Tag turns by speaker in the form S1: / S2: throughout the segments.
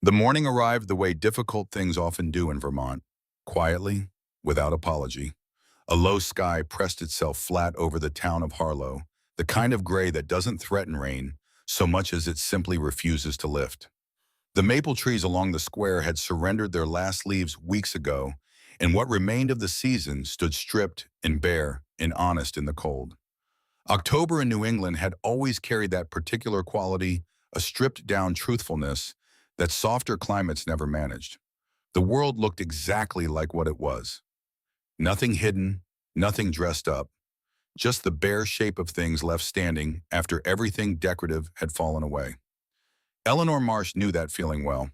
S1: The morning arrived the way difficult things often do in Vermont, quietly, without apology. A low sky pressed itself flat over the town of Harlow, the kind of gray that doesn't threaten rain so much as it simply refuses to lift. The maple trees along the square had surrendered their last leaves weeks ago, and what remained of the season stood stripped and bare and honest in the cold. October in New England had always carried that particular quality, a stripped-down truthfulness that softer climates never managed. The world looked exactly like what it was. Nothing hidden, nothing dressed up, just the bare shape of things left standing after everything decorative had fallen away. Eleanor Marsh knew that feeling well.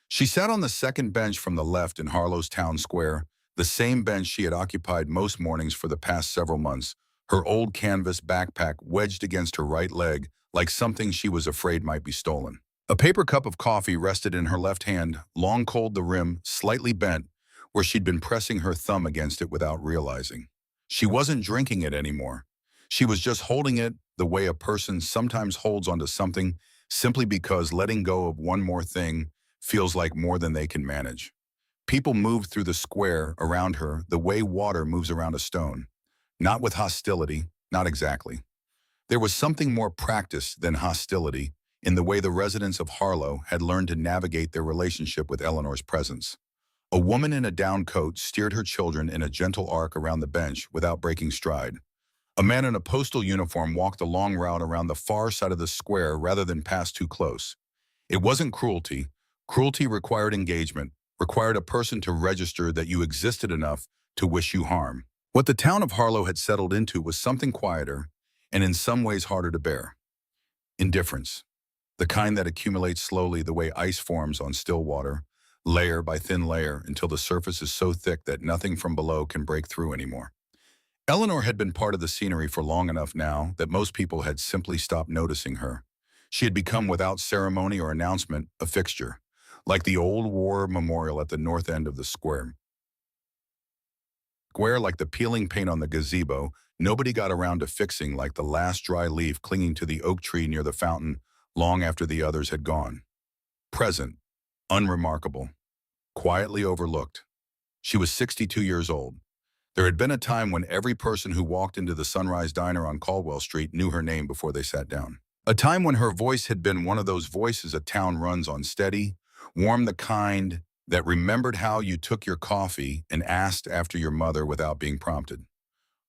S1: She sat on the second bench from the left in Harlow's town square, the same bench she had occupied most mornings for the past several months, her old canvas backpack wedged against her right leg like something she was afraid might be stolen. A paper cup of coffee rested in her left hand, long cold the rim, slightly bent, where she'd been pressing her thumb against it without realizing. She wasn't drinking it anymore. She was just holding it the way a person sometimes holds onto something simply because letting go of one more thing feels like more than they can manage. People moved through the square around her the way water moves around a stone. Not with hostility, not exactly. There was something more practiced than hostility in the way the residents of Harlow had learned to navigate their relationship with Eleanor's presence. A woman in a down coat steered her children in a gentle arc around the bench without breaking stride. A man in a postal uniform walked a long route around the far side of the square rather than pass too close. It wasn't cruelty. Cruelty required engagement, required a person to register that you existed enough to wish you harm. What the town of Harlow had settled into was something quieter and in some ways harder to bear. Indifference, the kind that accumulates slowly the way ice forms on still water, layer by thin layer until the surface is so thick that nothing from below can break through anymore. Eleanor had been part of the scenery for long enough now that most people had simply stopped noticing her. She had become, without ceremony or announcement, a fixture, like the old war memorial at the north end of the square. Square like the peeling paint on the gazebo, nobody got around to fixing like the last dry leaf clinging to the oak tree near the fountain long after the others had gone. Present, unremarkable, quietly overlooked. She was 62 years old. There had been a time when every person who walked into the Sunrise Diner on Caldwell Street knew her name before they sat down. A time when her voice had been one of those voices a town runs on steady, warm, the kind that remembered how you took your coffee and asked after your mother without being prompted.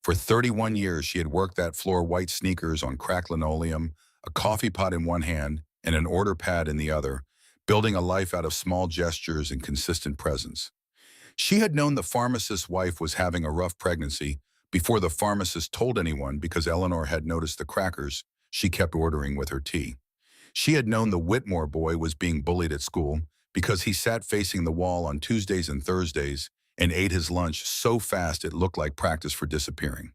S1: For 31 years, she had worked that floor, white sneakers on cracked linoleum, a coffee pot in one hand and an order pad in the other, building a life out of small gestures and consistent presence. She had known the pharmacist's wife was having a rough pregnancy before the pharmacist told anyone because Eleanor had noticed the crackers she kept ordering with her tea. She had known the Whitmore boy was being bullied at school because he sat facing the wall on Tuesdays and Thursdays and ate his lunch so fast it looked like practice for disappearing.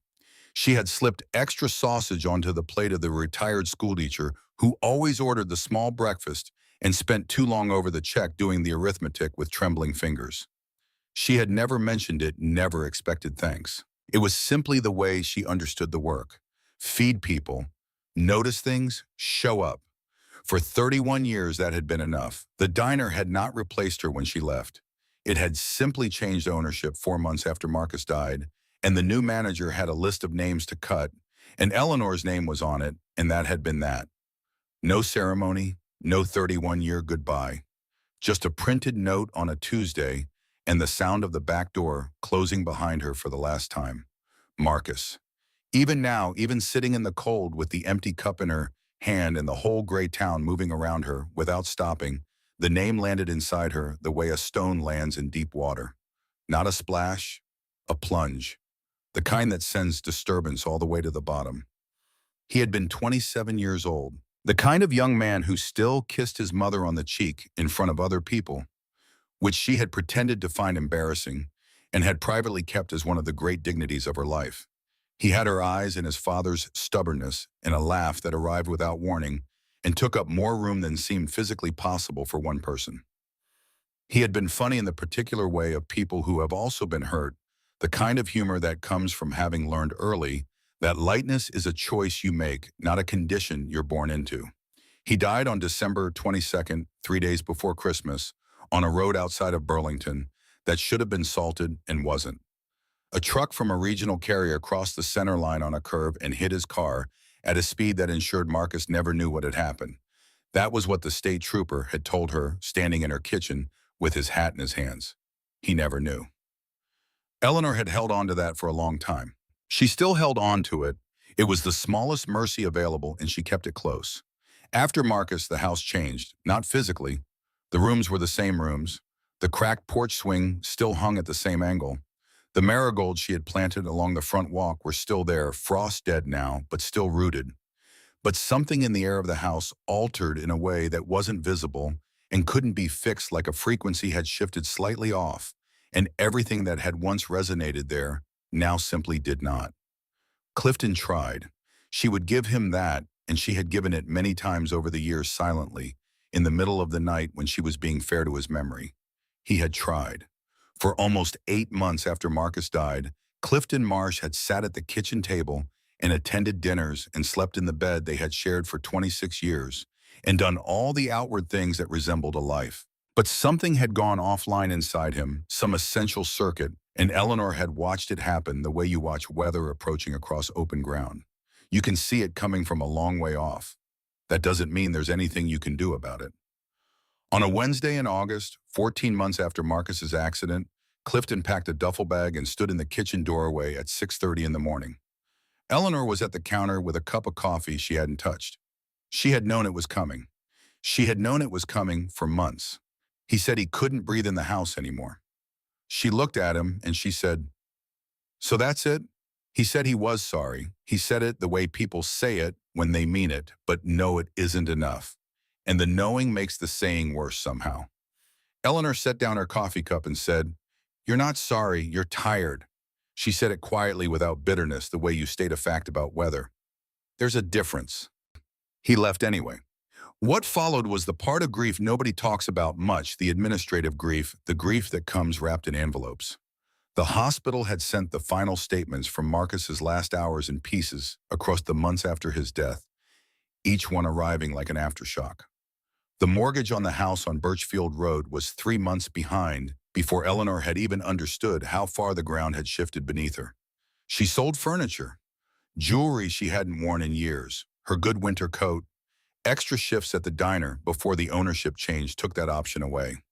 S1: She had slipped extra sausage onto the plate of the retired schoolteacher who always ordered the small breakfast and spent too long over the check doing the arithmetic with trembling fingers. She had never mentioned it, never expected thanks. It was simply the way she understood the work. Feed people, notice things, show up. For 31 years, that had been enough. The diner had not replaced her when she left. It had simply changed ownership 4 months after Marcus died, and the new manager had a list of names to cut, and Eleanor's name was on it, and that had been that. No ceremony, no 31-year goodbye. Just a printed note on a Tuesday and the sound of the back door closing behind her for the last time. Marcus. Even now, even sitting in the cold with the empty cup in her hand and the whole gray town moving around her without stopping, the name landed inside her the way a stone lands in deep water. Not a splash, a plunge. The kind that sends disturbance all the way to the bottom. He had been 27 years old. The kind of young man who still kissed his mother on the cheek in front of other people, which she had pretended to find embarrassing and had privately kept as one of the great dignities of her life. He had her eyes and his father's stubbornness and a laugh that arrived without warning and took up more room than seemed physically possible for one person. He had been funny in the particular way of people who have also been hurt, the kind of humor that comes from having learned early that lightness is a choice you make, not a condition you're born into. He died on December 22nd, 3 days before Christmas, on a road outside of Burlington that should have been salted and wasn't. A truck from a regional carrier crossed the center line on a curve and hit his car at a speed that ensured Marcus never knew what had happened. That was what the state trooper had told her, standing in her kitchen with his hat in his hands. He never knew. Eleanor had held on to that for a long time. She still held on to it. It was the smallest mercy available, and she kept it close. After Marcus, the house changed, not physically. The rooms were the same rooms. The cracked porch swing still hung at the same angle. The marigolds she had planted along the front walk were still there, frost dead now, but still rooted. But something in the air of the house altered in a way that wasn't visible and couldn't be fixed, like a frequency had shifted slightly off, and everything that had once resonated there now simply did not. Clifton tried. She would give him that, and she had given it many times over the years silently, in the middle of the night when she was being fair to his memory. He had tried. For almost 8 months after Marcus died, Clifton Marsh had sat at the kitchen table and attended dinners and slept in the bed they had shared for 26 years, and done all the outward things that resembled a life. But something had gone offline inside him, some essential circuit, and Eleanor had watched it happen the way you watch weather approaching across open ground. You can see it coming from a long way off. That doesn't mean there's anything you can do about it. On a Wednesday in August, 14 months after Marcus's accident, Clifton packed a duffel bag and stood in the kitchen doorway at 6:30 in the morning. Eleanor was at the counter with a cup of coffee she hadn't touched. She had known it was coming. She had known it was coming for months. He said he couldn't breathe in the house anymore. She looked at him and she said, "So that's it?" He said he was sorry. He said it the way people say it when they mean it, but no, it isn't enough. And the knowing makes the saying worse somehow. Eleanor set down her coffee cup and said, "You're not sorry, you're tired." She said it quietly without bitterness, the way you state a fact about weather. There's a difference. He left anyway. What followed was the part of grief nobody talks about much, the administrative grief, the grief that comes wrapped in envelopes. The hospital had sent the final statements from Marcus's last hours in pieces across the months after his death, each one arriving like an aftershock. The mortgage on the house on Birchfield Road was 3 months behind before Eleanor had even understood how far the ground had shifted beneath her. She sold furniture, jewelry she hadn't worn in years, her good winter coat. Extra shifts at the diner before the ownership change took that option away.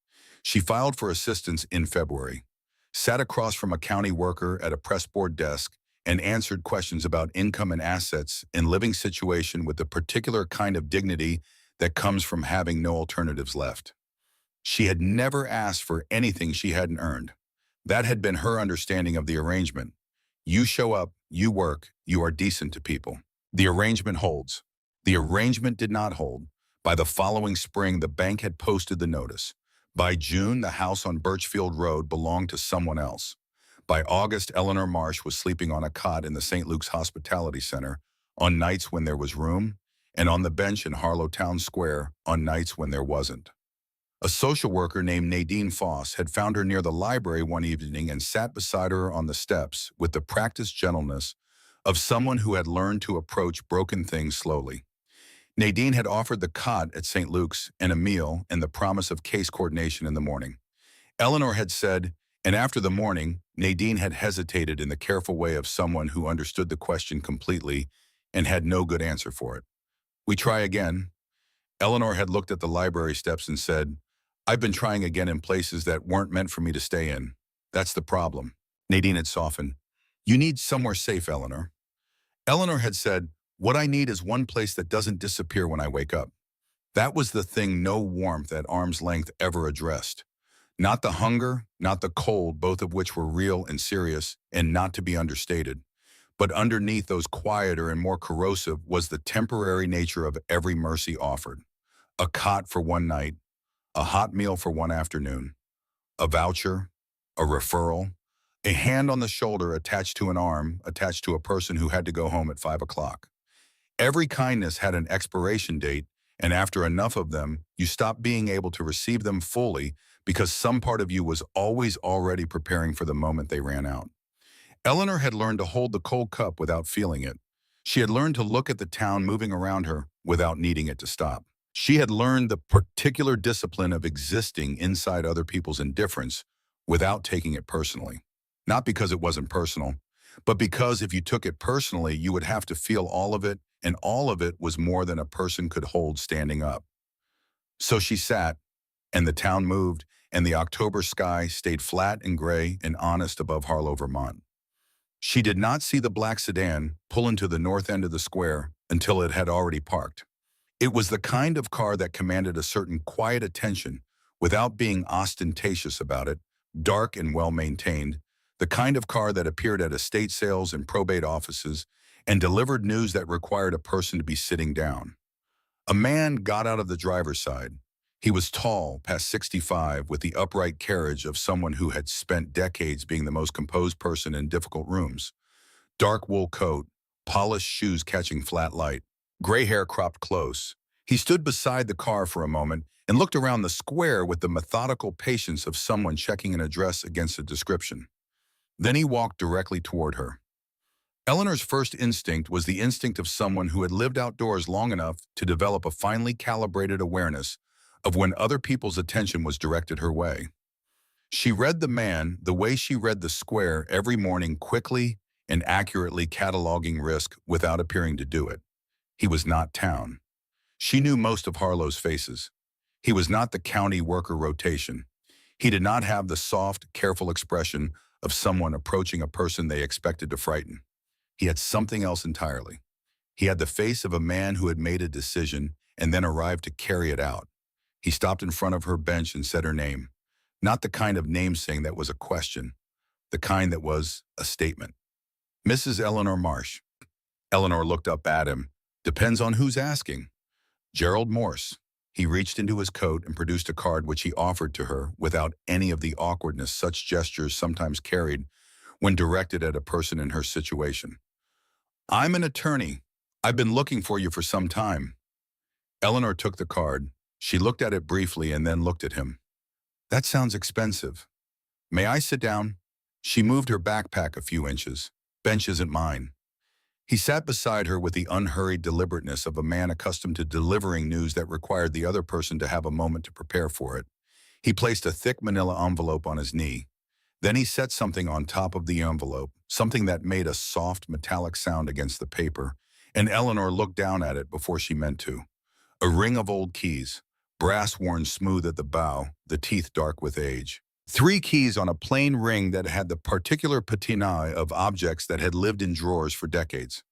S1: She filed for assistance in February, sat across from a county worker at a press board desk, and answered questions about income and assets and living situation with the particular kind of dignity that comes from having no alternatives left. She had never asked for anything she hadn't earned. That had been her understanding of the arrangement. You show up, you work, you are decent to people. The arrangement holds. The arrangement did not hold. By the following spring, the bank had posted the notice. By June, the house on Birchfield Road belonged to someone else. By August, Eleanor Marsh was sleeping on a cot in the St. Luke's Hospitality Center on nights when there was room, and on the bench in Harlow Town Square on nights when there wasn't. A social worker named Nadine Foss had found her near the library one evening and sat beside her on the steps with the practiced gentleness of someone who had learned to approach broken things slowly. Nadine had offered the cot at St. Luke's and a meal and the promise of case coordination in the morning. Eleanor had said, and after the morning, Nadine had hesitated in the careful way of someone who understood the question completely and had no good answer for it. "We try again." Eleanor had looked at the library steps and said, "I've been trying again in places that weren't meant for me to stay in. That's the problem." Nadine had softened. "You need somewhere safe, Eleanor." Eleanor had said, "What I need is one place that doesn't disappear when I wake up." That was the thing no warmth at arm's length ever addressed. Not the hunger, not the cold, both of which were real and serious and not to be understated. But underneath those quieter and more corrosive was the temporary nature of every mercy offered. A cot for one night, a hot meal for one afternoon, a voucher, a referral, a hand on the shoulder attached to an arm, attached to a person who had to go home at 5 o'clock. Every kindness had an expiration date, and after enough of them, you stopped being able to receive them fully because some part of you was always already preparing for the moment they ran out. Eleanor had learned to hold the cold cup without feeling it. She had learned to look at the town moving around her without needing it to stop. She had learned the particular discipline of existing inside other people's indifference without taking it personally. Not because it wasn't personal, but because if you took it personally, you would have to feel all of it, and all of it was more than a person could hold standing up. So she sat, and the town moved, and the October sky stayed flat and gray and honest above Harlow, Vermont. She did not see the black sedan pull into the north end of the square until it had already parked. It was the kind of car that commanded a certain quiet attention without being ostentatious about it, dark and well-maintained, the kind of car that appeared at estate sales and probate offices and delivered news that required a person to be sitting down. A man got out of the driver's side. He was tall, past 65, with the upright carriage of someone who had spent decades being the most composed person in difficult rooms. Dark wool coat, polished shoes catching flat light, gray hair cropped close. He stood beside the car for a moment and looked around the square with the methodical patience of someone checking an address against a description. Then he walked directly toward her. Eleanor's first instinct was the instinct of someone who had lived outdoors long enough to develop a finely calibrated awareness of when other people's attention was directed her way. She read the man the way she read the square every morning, quickly and accurately cataloging risk without appearing to do it. He was not town. She knew most of Harlow's faces. He was not the county worker rotation. He did not have the soft, careful expression of someone approaching a person they expected to frighten. He had something else entirely. He had the face of a man who had made a decision and then arrived to carry it out. He stopped in front of her bench and said her name. Not the kind of name saying that was a question, the kind that was a statement. Mrs. Eleanor Marsh. Eleanor looked up at him. Depends on who's asking. Gerald Morse. He reached into his coat and produced a card which he offered to her without any of the awkwardness such gestures sometimes carried when directed at a person in her situation. I'm an attorney. I've been looking for you for some time. Eleanor took the card. She looked at it briefly and then looked at him. That sounds expensive. May I sit down? She moved her backpack a few inches. Bench isn't mine. He sat beside her with the unhurried deliberateness of a man accustomed to delivering news that required the other person to have a moment to prepare for it. He placed a thick manila envelope on his knee. Then he set something on top of the envelope, something that made a soft metallic sound against the paper, and Eleanor looked down at it before she meant to. A ring of old keys, brass worn smooth at the bow, the teeth dark with age. 3 keys on a plain ring that had the particular patina of objects that had lived in drawers for decades.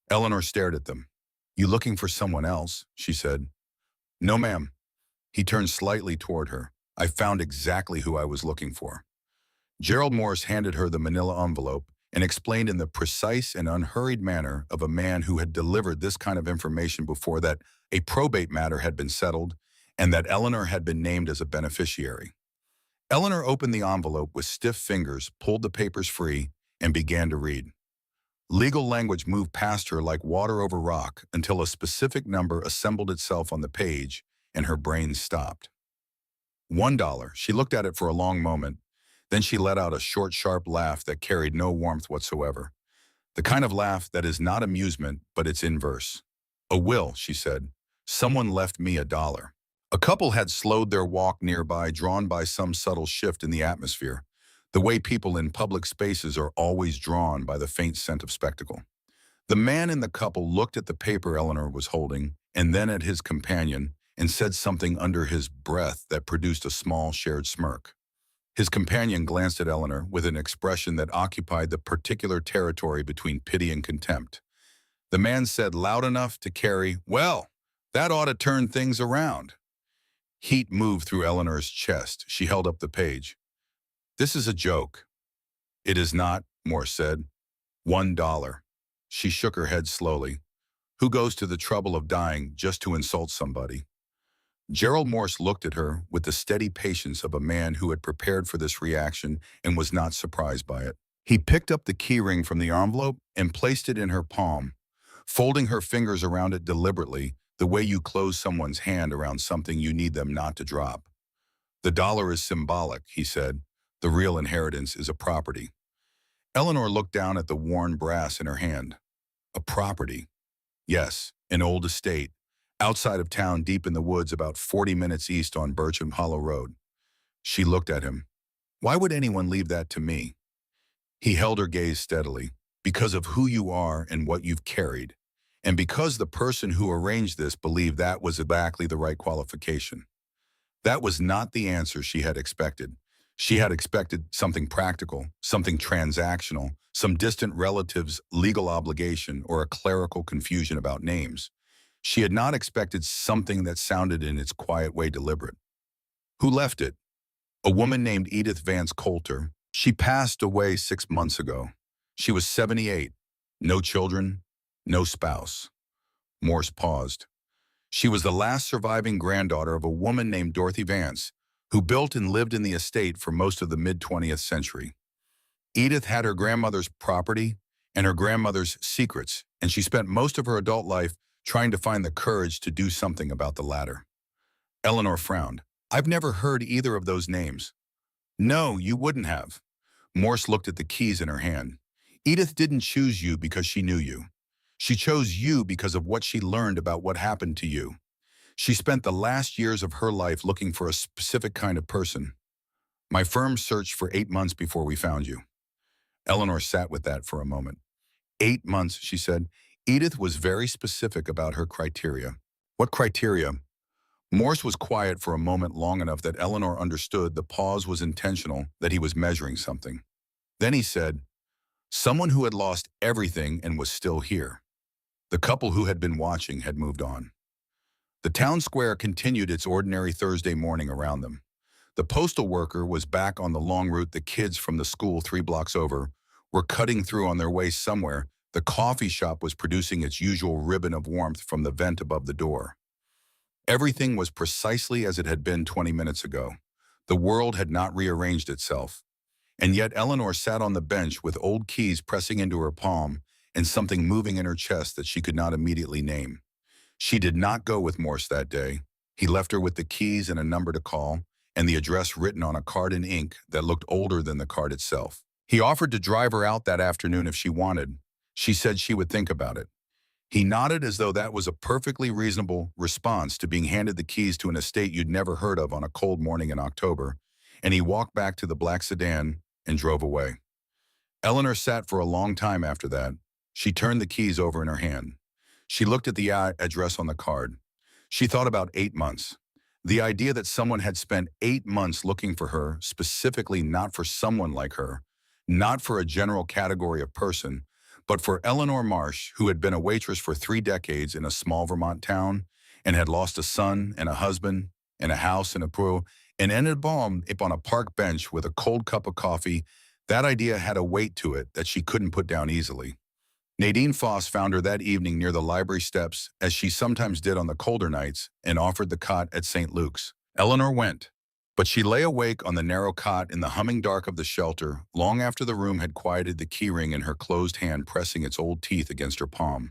S1: Eleanor stared at them. You looking for someone else? She said. No, ma'am. He turned slightly toward her. I found exactly who I was looking for. Gerald Morse handed her the manila envelope and explained in the precise and unhurried manner of a man who had delivered this kind of information before that a probate matter had been settled and that Eleanor had been named as a beneficiary. Eleanor opened the envelope with stiff fingers, pulled the papers free, and began to read. Legal language moved past her like water over rock until a specific number assembled itself on the page and her brain stopped. $1. She looked at it for a long moment. Then she let out a short, sharp laugh that carried no warmth whatsoever. The kind of laugh that is not amusement, but it's inverse. A will, she said. Someone left me $1. A couple had slowed their walk nearby, drawn by some subtle shift in the atmosphere, the way people in public spaces are always drawn by the faint scent of spectacle. The man in the couple looked at the paper Eleanor was holding, and then at his companion, and said something under his breath that produced a small shared smirk. His companion glanced at Eleanor with an expression that occupied the particular territory between pity and contempt. The man said loud enough to carry, well, that ought to turn things around. Heat moved through Eleanor's chest. She held up the page. This is a joke. It is not, Morse said. $1. She shook her head slowly. Who goes to the trouble of dying just to insult somebody? Gerald Morse looked at her with the steady patience of a man who had prepared for this reaction and was not surprised by it. He picked up the keyring from the envelope and placed it in her palm, folding her fingers around it deliberately, the way you close someone's hand around something you need them not to drop. The dollar is symbolic, he said. The real inheritance is a property. Eleanor looked down at the worn brass in her hand. A property. Yes, an old estate. outside of town deep in the woods about 40 minutes east on Bircham Hollow Road. She looked at him. Why would anyone leave that to me? He held her gaze steadily. Because of who you are and what you've carried. And because the person who arranged this believed that was exactly the right qualification. That was not the answer she had expected. She had expected something practical, something transactional, some distant relative's legal obligation or a clerical confusion about names. She had not expected something that sounded in its quiet way deliberate. Who left it? A woman named Edith Vance Coulter. She passed away 6 months ago. She was 78. No children, no spouse. Morse paused. She was the last surviving granddaughter of a woman named Dorothy Vance, who built and lived in the estate for most of the mid-20th century. Edith had her grandmother's property and her grandmother's secrets, and she spent most of her adult life trying to find the courage to do something about the latter. Eleanor frowned. I've never heard either of those names. No, you wouldn't have. Morse looked at the keys in her hand. Edith didn't choose you because she knew you. She chose you because of what she learned about what happened to you. She spent the last years of her life looking for a specific kind of person. My firm searched for 8 months before we found you. Eleanor sat with that for a moment. 8 months, she said. Edith was very specific about her criteria. What criteria? Morse was quiet for a moment long enough that Eleanor understood the pause was intentional, that he was measuring something. Then he said, someone who had lost everything and was still here. The couple who had been watching had moved on. The town square continued its ordinary Thursday morning around them. The postal worker was back on the long route the kids from the school 3 blocks over were cutting through on their way somewhere. The coffee shop was producing its usual ribbon of warmth from the vent above the door. Everything was precisely as it had been 20 minutes ago. The world had not rearranged itself. And yet Eleanor sat on the bench with old keys pressing into her palm and something moving in her chest that she could not immediately name. She did not go with Morse that day. He left her with the keys and a number to call, and the address written on a card in ink that looked older than the card itself. He offered to drive her out that afternoon if she wanted. She said she would think about it. He nodded as though that was a perfectly reasonable response to being handed the keys to an estate you'd never heard of on a cold morning in October, and he walked back to the black sedan and drove away. Eleanor sat for a long time after that. She turned the keys over in her hand. She looked at the address on the card. She thought about 8 months. The idea that someone had spent 8 months looking for her, specifically not for someone like her, not for a general category of person, but for Eleanor Marsh, who had been a waitress for 3 decades in a small Vermont town and had lost a son and a husband and a house and a pool and ended up on a park bench with a cold cup of coffee. That idea had a weight to it that she couldn't put down easily. Nadine Foss found her that evening near the library steps, as she sometimes did on the colder nights, and offered the cot at St. Luke's. Eleanor went, but she lay awake on the narrow cot in the humming dark of the shelter long after the room had quieted, the keyring in her closed hand pressing its old teeth against her palm.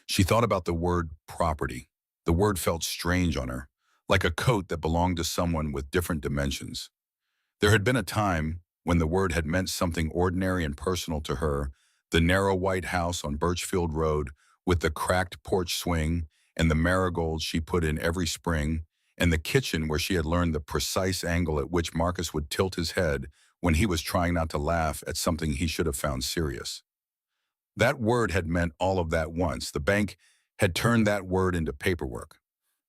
S1: She thought about the word property. The word felt strange on her, like a coat that belonged to someone with different dimensions. There had been a time when the word had meant something ordinary and personal to her, the narrow white house on Birchfield Road with the cracked porch swing and the marigolds she put in every spring, and the kitchen where she had learned the precise angle at which Marcus would tilt his head when he was trying not to laugh at something he should have found serious. That word had meant all of that once. The bank had turned that word into paperwork.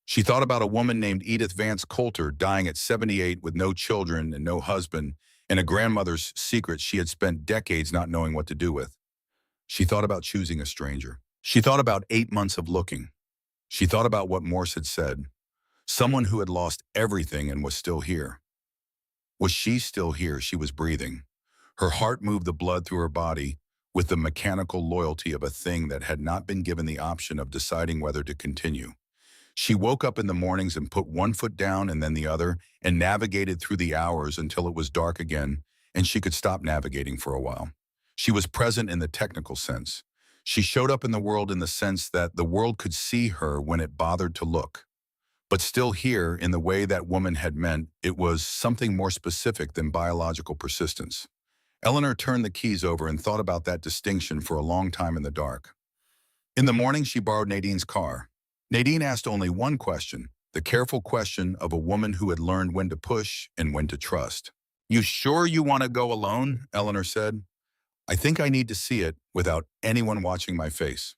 S1: She thought about a woman named Edith Vance Coulter dying at 78 with no children and no husband, and a grandmother's secret she had spent decades not knowing what to do with. She thought about choosing a stranger. She thought about 8 months of looking. She thought about what Morse had said. Someone who had lost everything and was still here. Was she still here? She was breathing. Her heart moved the blood through her body with the mechanical loyalty of a thing that had not been given the option of deciding whether to continue. She woke up in the mornings and put one foot down and then the other and navigated through the hours until it was dark again and she could stop navigating for a while. She was present in the technical sense. She showed up in the world in the sense that the world could see her when it bothered to look. But still here, in the way that woman had meant, it was something more specific than biological persistence. Eleanor turned the keys over and thought about that distinction for a long time in the dark. In the morning, she borrowed Nadine's car. Nadine asked only one question, the careful question of a woman who had learned when to push and when to trust. "You sure you want to go alone?" Eleanor said. "I think I need to see it without anyone watching my face."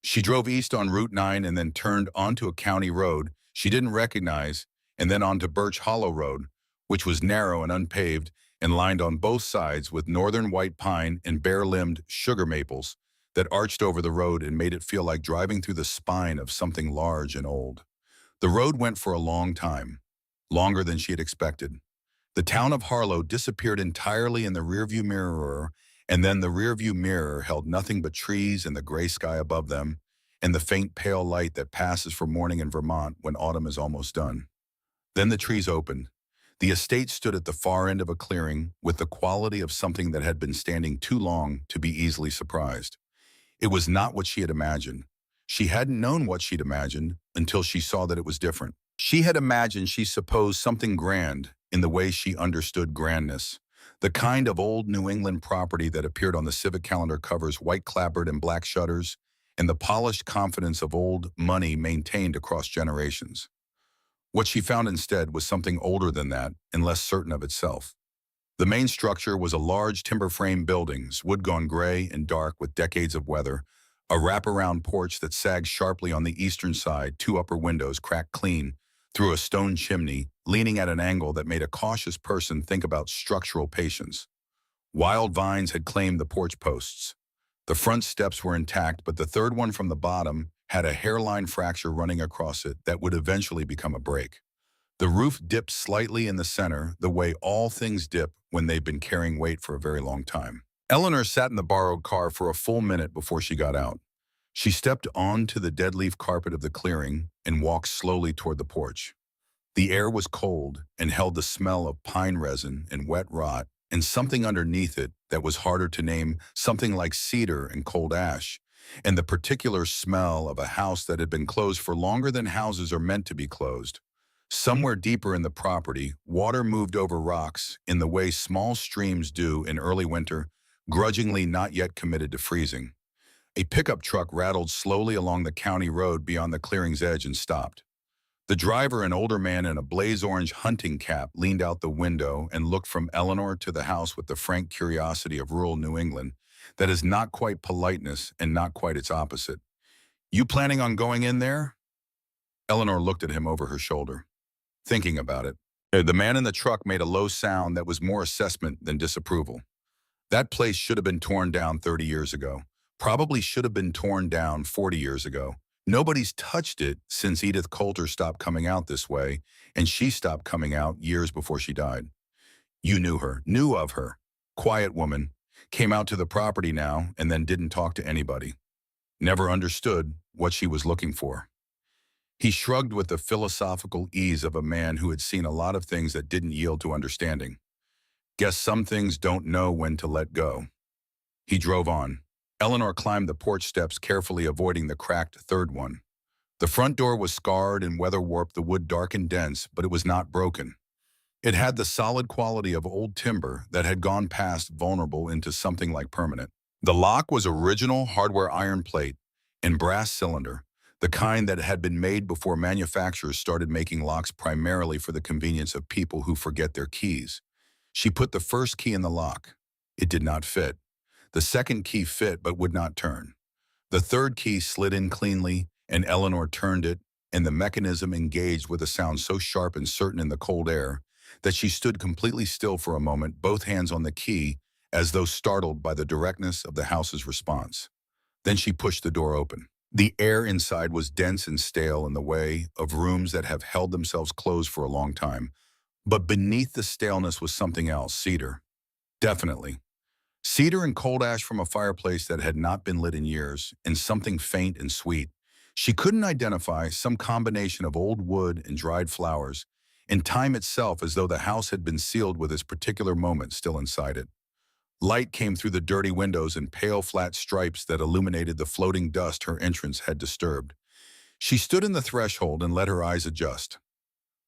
S1: She drove east on Route 9 and then turned onto a county road she didn't recognize, and then onto Birch Hollow Road, which was narrow and unpaved and lined on both sides with northern white pine and bare-limbed sugar maples that arched over the road and made it feel like driving through the spine of something large and old. The road went for a long time, longer than she had expected. The town of Harlow disappeared entirely in the rearview mirror, and then the rearview mirror held nothing but trees and the gray sky above them, and the faint pale light that passes for morning in Vermont when autumn is almost done. Then the trees opened. The estate stood at the far end of a clearing with the quality of something that had been standing too long to be easily surprised. It was not what she had imagined. She hadn't known what she'd imagined until she saw that it was different. She had imagined she supposed something grand in the way she understood grandness, the kind of old New England property that appeared on the civic calendar covers, white clapboard and black shutters, and the polished confidence of old money maintained across generations. What she found instead was something older than that and less certain of itself. The main structure was a large timber frame buildings, wood gone gray and dark with decades of weather, a wraparound porch that sagged sharply on the eastern side, two upper windows cracked clean through a stone chimney, leaning at an angle that made a cautious person think about structural patience. Wild vines had claimed the porch posts. The front steps were intact, but the third one from the bottom had a hairline fracture running across it that would eventually become a break. The roof dipped slightly in the center, the way all things dip when they've been carrying weight for a very long time. Eleanor sat in the borrowed car for a full minute before she got out. She stepped onto the dead-leaf carpet of the clearing and walked slowly toward the porch. The air was cold and held the smell of pine resin and wet rot and something underneath it that was harder to name, something like cedar and cold ash, and the particular smell of a house that had been closed for longer than houses are meant to be closed. Somewhere deeper in the property, water moved over rocks in the way small streams do in early winter, grudgingly not yet committed to freezing. A pickup truck rattled slowly along the county road beyond the clearing's edge and stopped. The driver, an older man in a blaze-orange hunting cap, leaned out the window and looked from Eleanor to the house with the frank curiosity of rural New England that is not quite politeness and not quite its opposite. "You planning on going in there?" Eleanor looked at him over her shoulder, thinking about it. The man in the truck made a low sound that was more assessment than disapproval. "That place should have been torn down 30 years ago. Probably should have been torn down 40 years ago. Nobody's touched it since Edith Coulter stopped coming out this way, and she stopped coming out years before she died. You knew her, knew of her. Quiet woman. Came out to the property now and then didn't talk to anybody. Never understood what she was looking for." He shrugged with the philosophical ease of a man who had seen a lot of things that didn't yield to understanding. "Guess some things don't know when to let go." He drove on. Eleanor climbed the porch steps, carefully avoiding the cracked third one. The front door was scarred and weather-warped, the wood dark and dense, but it was not broken. It had the solid quality of old timber that had gone past vulnerable into something like permanent. The lock was original hardware iron plate and brass cylinder, the kind that had been made before manufacturers started making locks primarily for the convenience of people who forget their keys. She put the first key in the lock. It did not fit. The second key fit but would not turn. The third key slid in cleanly, and Eleanor turned it, and the mechanism engaged with a sound so sharp and certain in the cold air that she stood completely still for a moment, both hands on the key, as though startled by the directness of the house's response. Then she pushed the door open. The air inside was dense and stale in the way of rooms that have held themselves closed for a long time. But beneath the staleness was something else, cedar. Definitely. Cedar and cold ash from a fireplace that had not been lit in years, and something faint and sweet. She couldn't identify, some combination of old wood and dried flowers, and time itself, as though the house had been sealed with this particular moment still inside it. Light came through the dirty windows in pale flat stripes that illuminated the floating dust her entrance had disturbed. She stood in the threshold and let her eyes adjust.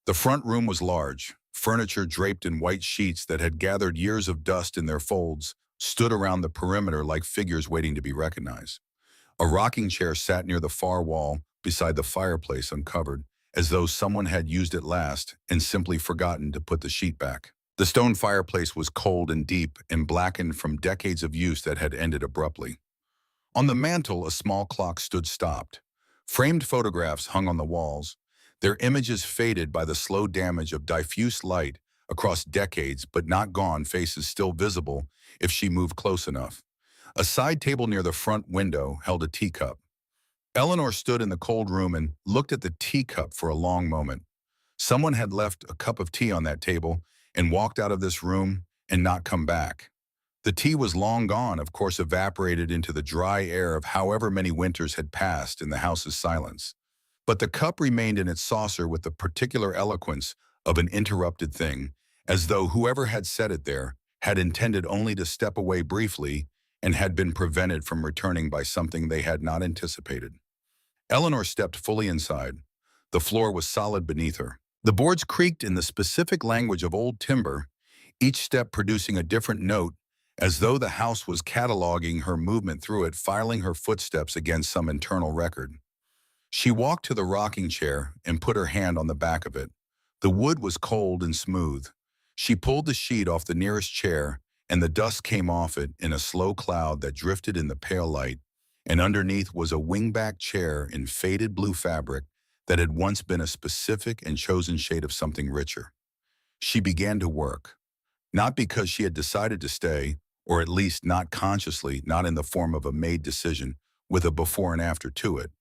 S1: The front room was large. Furniture draped in white sheets that had gathered years of dust in their folds stood around the perimeter like figures waiting to be recognized. A rocking chair sat near the far wall, beside the fireplace uncovered, as though someone had used it last and simply forgotten to put the sheet back. The stone fireplace was cold and deep and blackened from decades of use that had ended abruptly. On the mantel, a small clock stood stopped. Framed photographs hung on the walls, their images faded by the slow damage of diffuse light across decades but not gone, faces still visible if she moved close enough. A side table near the front window held a teacup. Eleanor stood in the cold room and looked at the teacup for a long moment. Someone had left a cup of tea on that table and walked out of this room and not come back. The tea was long gone, of course, evaporated into the dry air of however many winters had passed in the house's silence. But the cup remained in its saucer with the particular eloquence of an interrupted thing, as though whoever had set it there had intended only to step away briefly and had been prevented from returning by something they had not anticipated. Eleanor stepped fully inside. The floor was solid beneath her. The boards creaked in the specific language of old timber, each step producing a different note, as though the house was cataloging her movement through it, filing her footsteps against some internal record. She walked to the rocking chair and put her hand on the back of it. The wood was cold and smooth. She pulled the sheet off the nearest chair, and the dust came off it in a slow cloud that drifted in the pale light, and underneath was a wingback chair in faded blue fabric that had once been a specific and chosen shade of something richer. She began to work, not because she had decided to stay, or at least not consciously, not in the form of a made decision, with a before and after to it.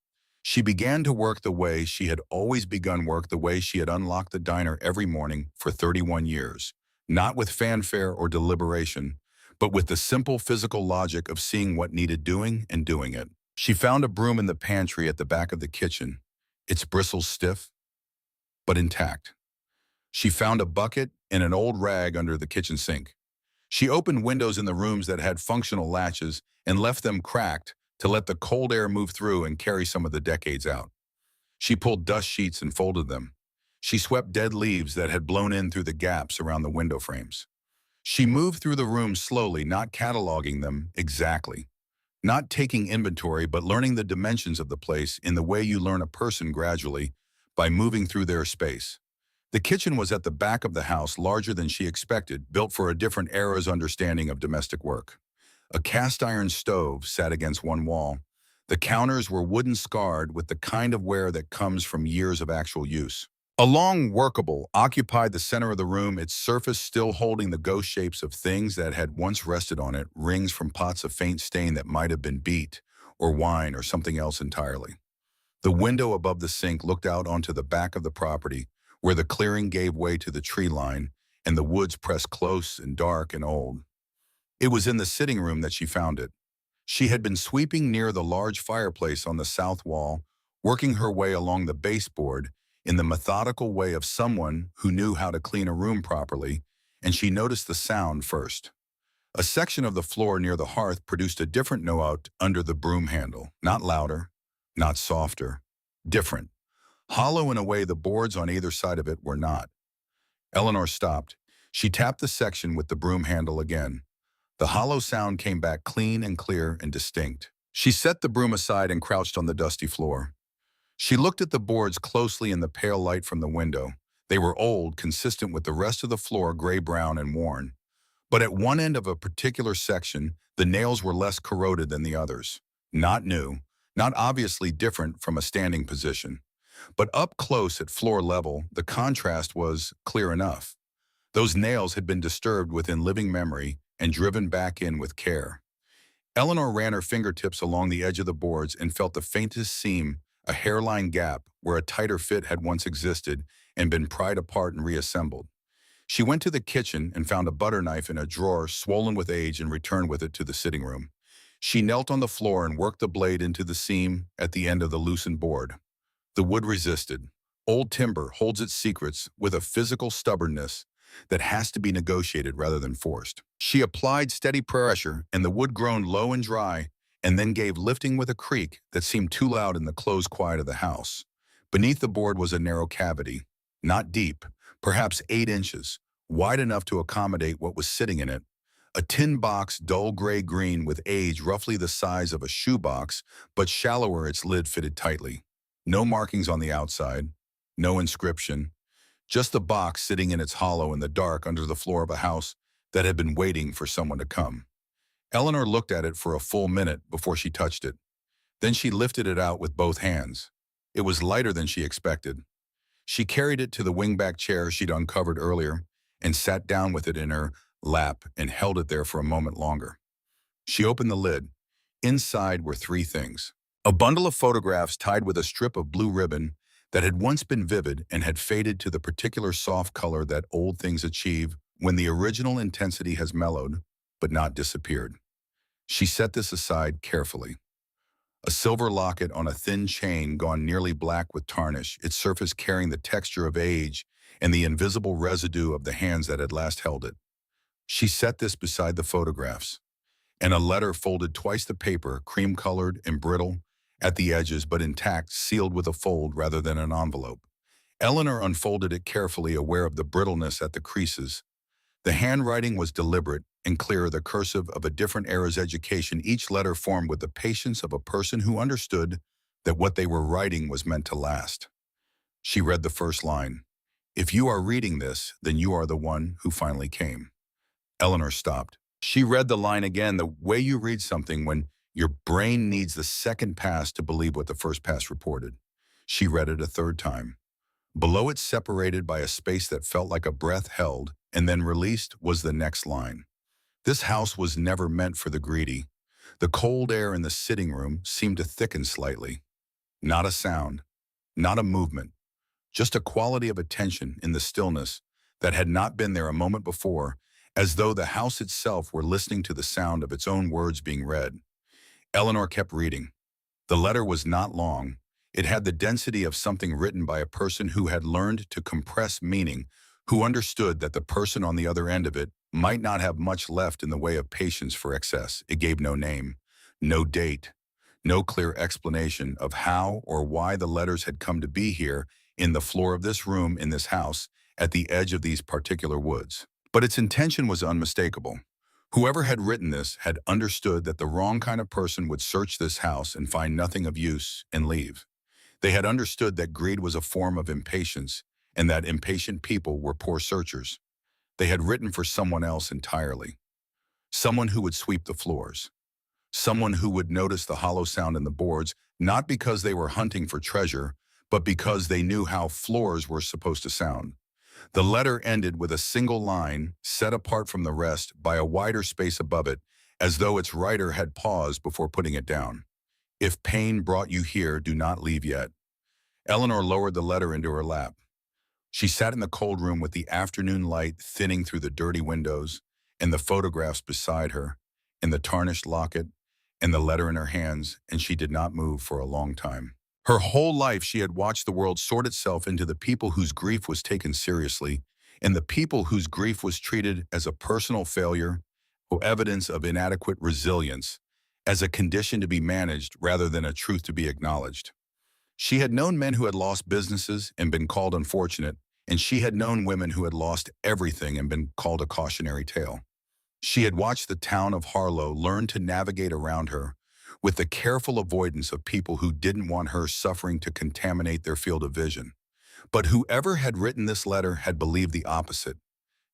S1: She began to work the way she had always begun work, the way she had unlocked the diner every morning for 31 years, not with fanfare or deliberation, but with the simple physical logic of seeing what needed doing and doing it. She found a broom in the pantry at the back of the kitchen, its bristles stiff, but intact. She found a bucket and an old rag under the kitchen sink. She opened windows in the rooms that had functional latches and left them cracked to let the cold air move through and carry some of the decades out. She pulled dust sheets and folded them. She swept dead leaves that had blown in through the gaps around the window frames. She moved through the rooms slowly, not cataloging them exactly, not taking inventory, but learning the dimensions of the place in the way you learn a person gradually by moving through their space. The kitchen was at the back of the house, larger than she expected, built for a different era's understanding of domestic work. A cast-iron stove sat against one wall. The counters were wooden scarred with the kind of wear that comes from years of actual use. A long workable occupied the center of the room, its surface still holding the ghost shapes of things that had once rested on it, rings from pots of faint stain that might have been beet or wine or something else entirely. The window above the sink looked out onto the back of the property, where the clearing gave way to the tree line and the woods pressed close and dark and old. It was in the sitting room that she found it. She had been sweeping near the large fireplace on the south wall, working her way along the baseboard in the methodical way of someone who knew how to clean a room properly, and she noticed the sound first. A section of the floor near the hearth produced a different note under the broom handle, not louder, not softer, different. Hollow in a way the boards on either side of it were not. Eleanor stopped. She tapped the section with the broom handle again. The hollow sound came back clean and clear and distinct. She set the broom aside and crouched on the dusty floor. She looked at the boards closely in the pale light from the window. They were old, consistent with the rest of the floor, gray-brown and worn. But at one end of a particular section, the nails were less corroded than the others. Not new, not obviously different from a standing position. But up close at floor level, the contrast was clear enough. Those nails had been disturbed within living memory and driven back in with care. Eleanor ran her fingertips along the edge of the boards and felt the faintest seam, a hairline gap where a tighter fit had once existed and been pried apart and reassembled. She went to the kitchen and found a butter knife in a drawer swollen with age and returned with it to the sitting room. She knelt on the floor and worked the blade into the seam at the end of the loosened board. The wood resisted. Old timber holds its secrets with a physical stubbornness that has to be negotiated rather than forced. She applied steady pressure, and the wood groaned low and dry, and then gave lifting with a creak that seemed too loud in the closed quiet of the house. Beneath the board was a narrow cavity, not deep, perhaps 8 inches, wide enough to accommodate what was sitting in it. A tin box, dull gray-green with age roughly the size of a shoebox, but shallower, its lid fitted tightly. No markings on the outside, no inscription, just a box sitting in its hollow in the dark under the floor of a house that had been waiting for someone to come. Eleanor looked at it for a full minute before she touched it. Then she lifted it out with both hands. It was lighter than she expected. She carried it to the wingback chair she'd uncovered earlier and sat down with it in her lap and held it there for a moment longer. She opened the lid. Inside were three things. A bundle of photographs tied with a strip of blue ribbon that had once been vivid and had faded to the particular soft color that old things achieve when the original intensity has mellowed, but not disappeared. She set this aside carefully. A silver locket on a thin chain gone nearly black with tarnish, its surface carrying the texture of age and the invisible residue of the hands that had last held it. She set this beside the photographs, and a letter folded twice the paper, cream-colored and brittle at the edges but intact, sealed with a fold rather than an envelope. Eleanor unfolded it carefully, aware of the brittleness at the creases. The handwriting was deliberate and clear, the cursive of a different era's education, each letter formed with the patience of a person who understood that what they were writing was meant to last. She read the first line. "If you are reading this, then you are the one who finally came." Eleanor stopped. She read the line again, the way you read something when your brain needs the second pass to believe what the first pass reported. She read it a third time. Below it, separated by a space that felt like a breath held and then released, was the next line. This house was never meant for the greedy. The cold air in the sitting room seemed to thicken slightly. Not a sound, not a movement, just a quality of attention in the stillness that had not been there a moment before, as though the house itself were listening to the sound of its own words being read. Eleanor kept reading. The letter was not long. It had the density of something written by a person who had learned to compress meaning, who understood that the person on the other end of it might not have much left in the way of patience for excess. It gave no name, no date, no clear explanation of how or why the letters had come to be here in the floor of this room in this house at the edge of these particular woods. But its intention was unmistakable. Whoever had written this had understood that the wrong kind of person would search this house and find nothing of use and leave. They had understood that greed was a form of impatience and that impatient people were poor searchers. They had written for someone else entirely. Someone who would sweep the floors. Someone who would notice the hollow sound in the boards, not because they were hunting for treasure, but because they knew how floors were supposed to sound. The letter ended with a single line, set apart from the rest by a wider space above it, as though its writer had paused before putting it down. "If pain brought you here, do not leave yet." Eleanor lowered the letter into her lap. She sat in the cold room with the afternoon light thinning through the dirty windows, and the photographs beside her, and the tarnished locket, and the letter in her hands, and she did not move for a long time. Her whole life she had watched the world sort itself into the people whose grief was taken seriously, and the people whose grief was treated as a personal failure or evidence of inadequate resilience, as a condition to be managed rather than a truth to be acknowledged. She had known men who had lost businesses and been called unfortunate, and she had known women who had lost everything and been called a cautionary tale. She had watched the town of Harlow learn to navigate around her with the careful avoidance of people who didn't want her suffering to contaminate their field of vision. But whoever had written this letter had believed the opposite.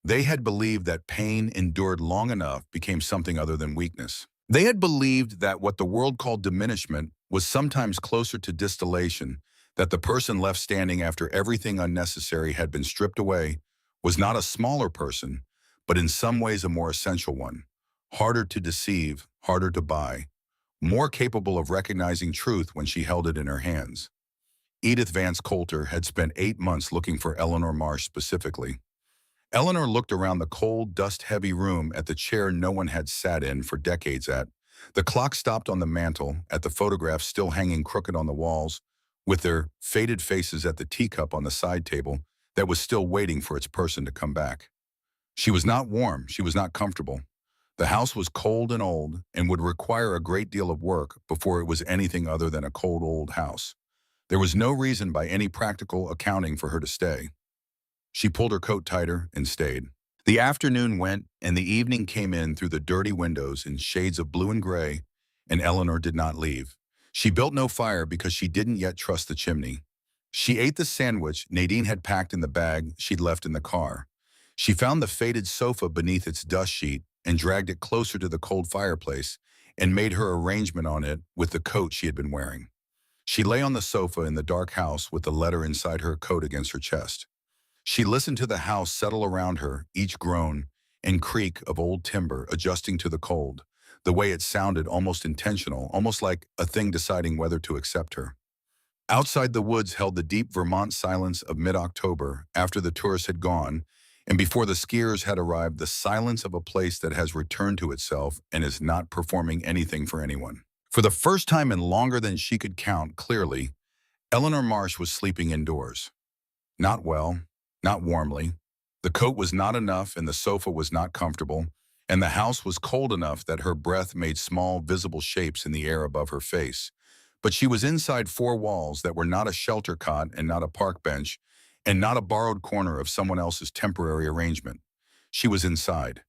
S1: They had believed that pain endured long enough became something other than weakness. They had believed that what the world called diminishment was sometimes closer to distillation, that the person left standing after everything unnecessary had been stripped away was not a smaller person, but in some ways a more essential one, harder to deceive, harder to buy, more capable of recognizing truth when she held it in her hands. Edith Vance Coulter had spent 8 months looking for Eleanor Marsh specifically. Eleanor looked around the cold, dust-heavy room at the chair no one had sat in for decades at. The clock stopped on the mantel, at the photographs still hanging crooked on the walls, with their faded faces at the teacup on the side table that was still waiting for its person to come back. She was not warm, she was not comfortable. The house was cold and old and would require a great deal of work before it was anything other than a cold old house. There was no reason by any practical accounting for her to stay. She pulled her coat tighter and stayed. The afternoon went and the evening came in through the dirty windows in shades of blue and gray, and Eleanor did not leave. She built no fire because she didn't yet trust the chimney. She ate the sandwich Nadine had packed in the bag she'd left in the car. She found the faded sofa beneath its dust sheet and dragged it closer to the cold fireplace and made her arrangement on it with the coat she had been wearing. She lay on the sofa in the dark house with the letter inside her coat against her chest. She listened to the house settle around her, each groan and creak of old timber adjusting to the cold, the way it sounded almost intentional, almost like a thing deciding whether to accept her. Outside the woods held the deep Vermont silence of mid-October after the tourists had gone, and before the skiers had arrived, the silence of a place that has returned to itself and is not performing anything for anyone. For the first time in longer than she could count clearly, Eleanor Marsh was sleeping indoors. Not well, not warmly. The coat was not enough and the sofa was not comfortable, and the house was cold enough that her breath made small, visible shapes in the air above her face. But she was inside four walls that were not a shelter cot and not a park bench, and not a borrowed corner of someone else's temporary arrangement. She was inside.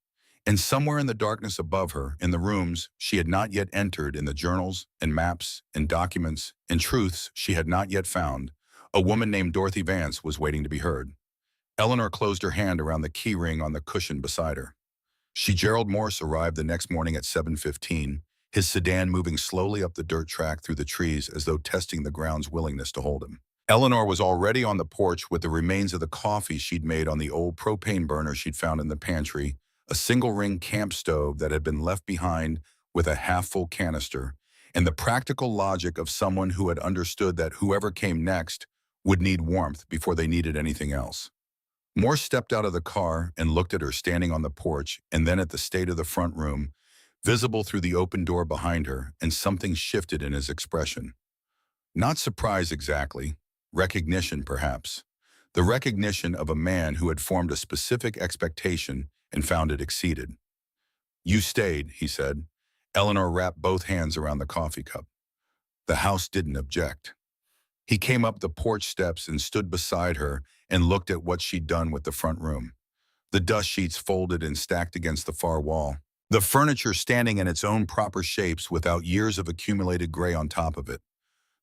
S1: And somewhere in the darkness above her, in the rooms she had not yet entered, in the journals and maps and documents and truths she had not yet found, a woman named Dorothy Vance was waiting to be heard. Eleanor closed her hand around the key ring on the cushion beside her. Gerald Morse arrived the next morning at 7:15, his sedan moving slowly up the dirt track through the trees as though testing the ground's willingness to hold him. Eleanor was already on the porch with the remains of the coffee she'd made on the old propane burner she'd found in the pantry, a single-ring camp stove that had been left behind with a half-full canister, and the practical logic of someone who had understood that whoever came next would need warmth before they needed anything else. Morse stepped out of the car and looked at her standing on the porch and then at the state of the front room, visible through the open door behind her, and something shifted in his expression. Not surprise exactly, recognition perhaps. The recognition of a man who had formed a specific expectation and found it exceeded. "You stayed," he said. Eleanor wrapped both hands around the coffee cup. The house didn't object. He came up the porch steps and stood beside her and looked at what she'd done with the front room. The dust sheets folded and stacked against the far wall. The furniture standing in its own proper shapes without years of accumulated gray on top of it.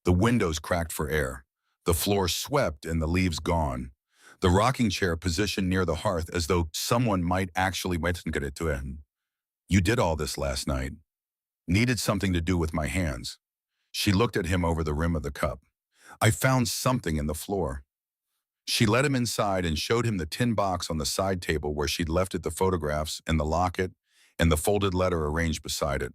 S1: The windows cracked for air. The floor swept and the leaves gone. The rocking chair positioned near the hearth as though someone might actually wait and get it to end. "You did all this last night. Needed something to do with my hands." She looked at him over the rim of the cup. "I found something in the floor." She led him inside and showed him the tin box on the side table where she'd left it, the photographs and the locket and the folded letter arranged beside it.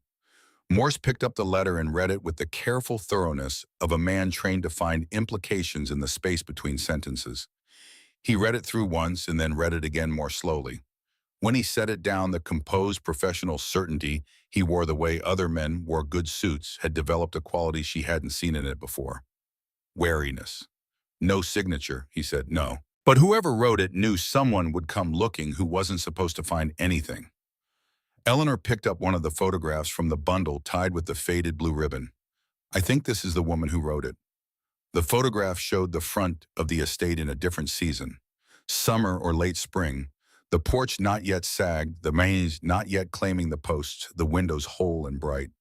S1: Morse picked up the letter and read it with the careful thoroughness of a man trained to find implications in the space between sentences. He read it through once and then read it again more slowly. When he set it down, the composed professional certainty he wore the way other men wore good suits had developed a quality she hadn't seen in it before. Wariness. "No signature," he said. "No. But whoever wrote it knew someone would come looking who wasn't supposed to find anything." Eleanor picked up one of the photographs from the bundle tied with the faded blue ribbon. "I think this is the woman who wrote it." The photograph showed the front of the estate in a different season. Summer or late spring. The porch not yet sagged, the mains not yet claiming the posts, the windows whole and bright.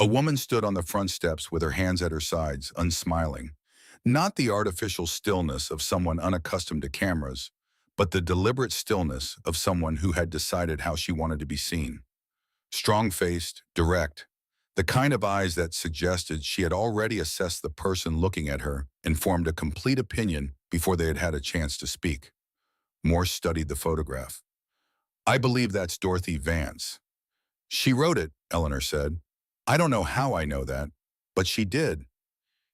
S1: A woman stood on the front steps with her hands at her sides, unsmiling. Not the artificial stillness of someone unaccustomed to cameras, but the deliberate stillness of someone who had decided how she wanted to be seen. Strong-faced, direct, the kind of eyes that suggested she had already assessed the person looking at her and formed a complete opinion before they had had a chance to speak. Morse studied the photograph. "I believe that's Dorothy Vance." "She wrote it," Eleanor said. "I don't know how I know that, but she did."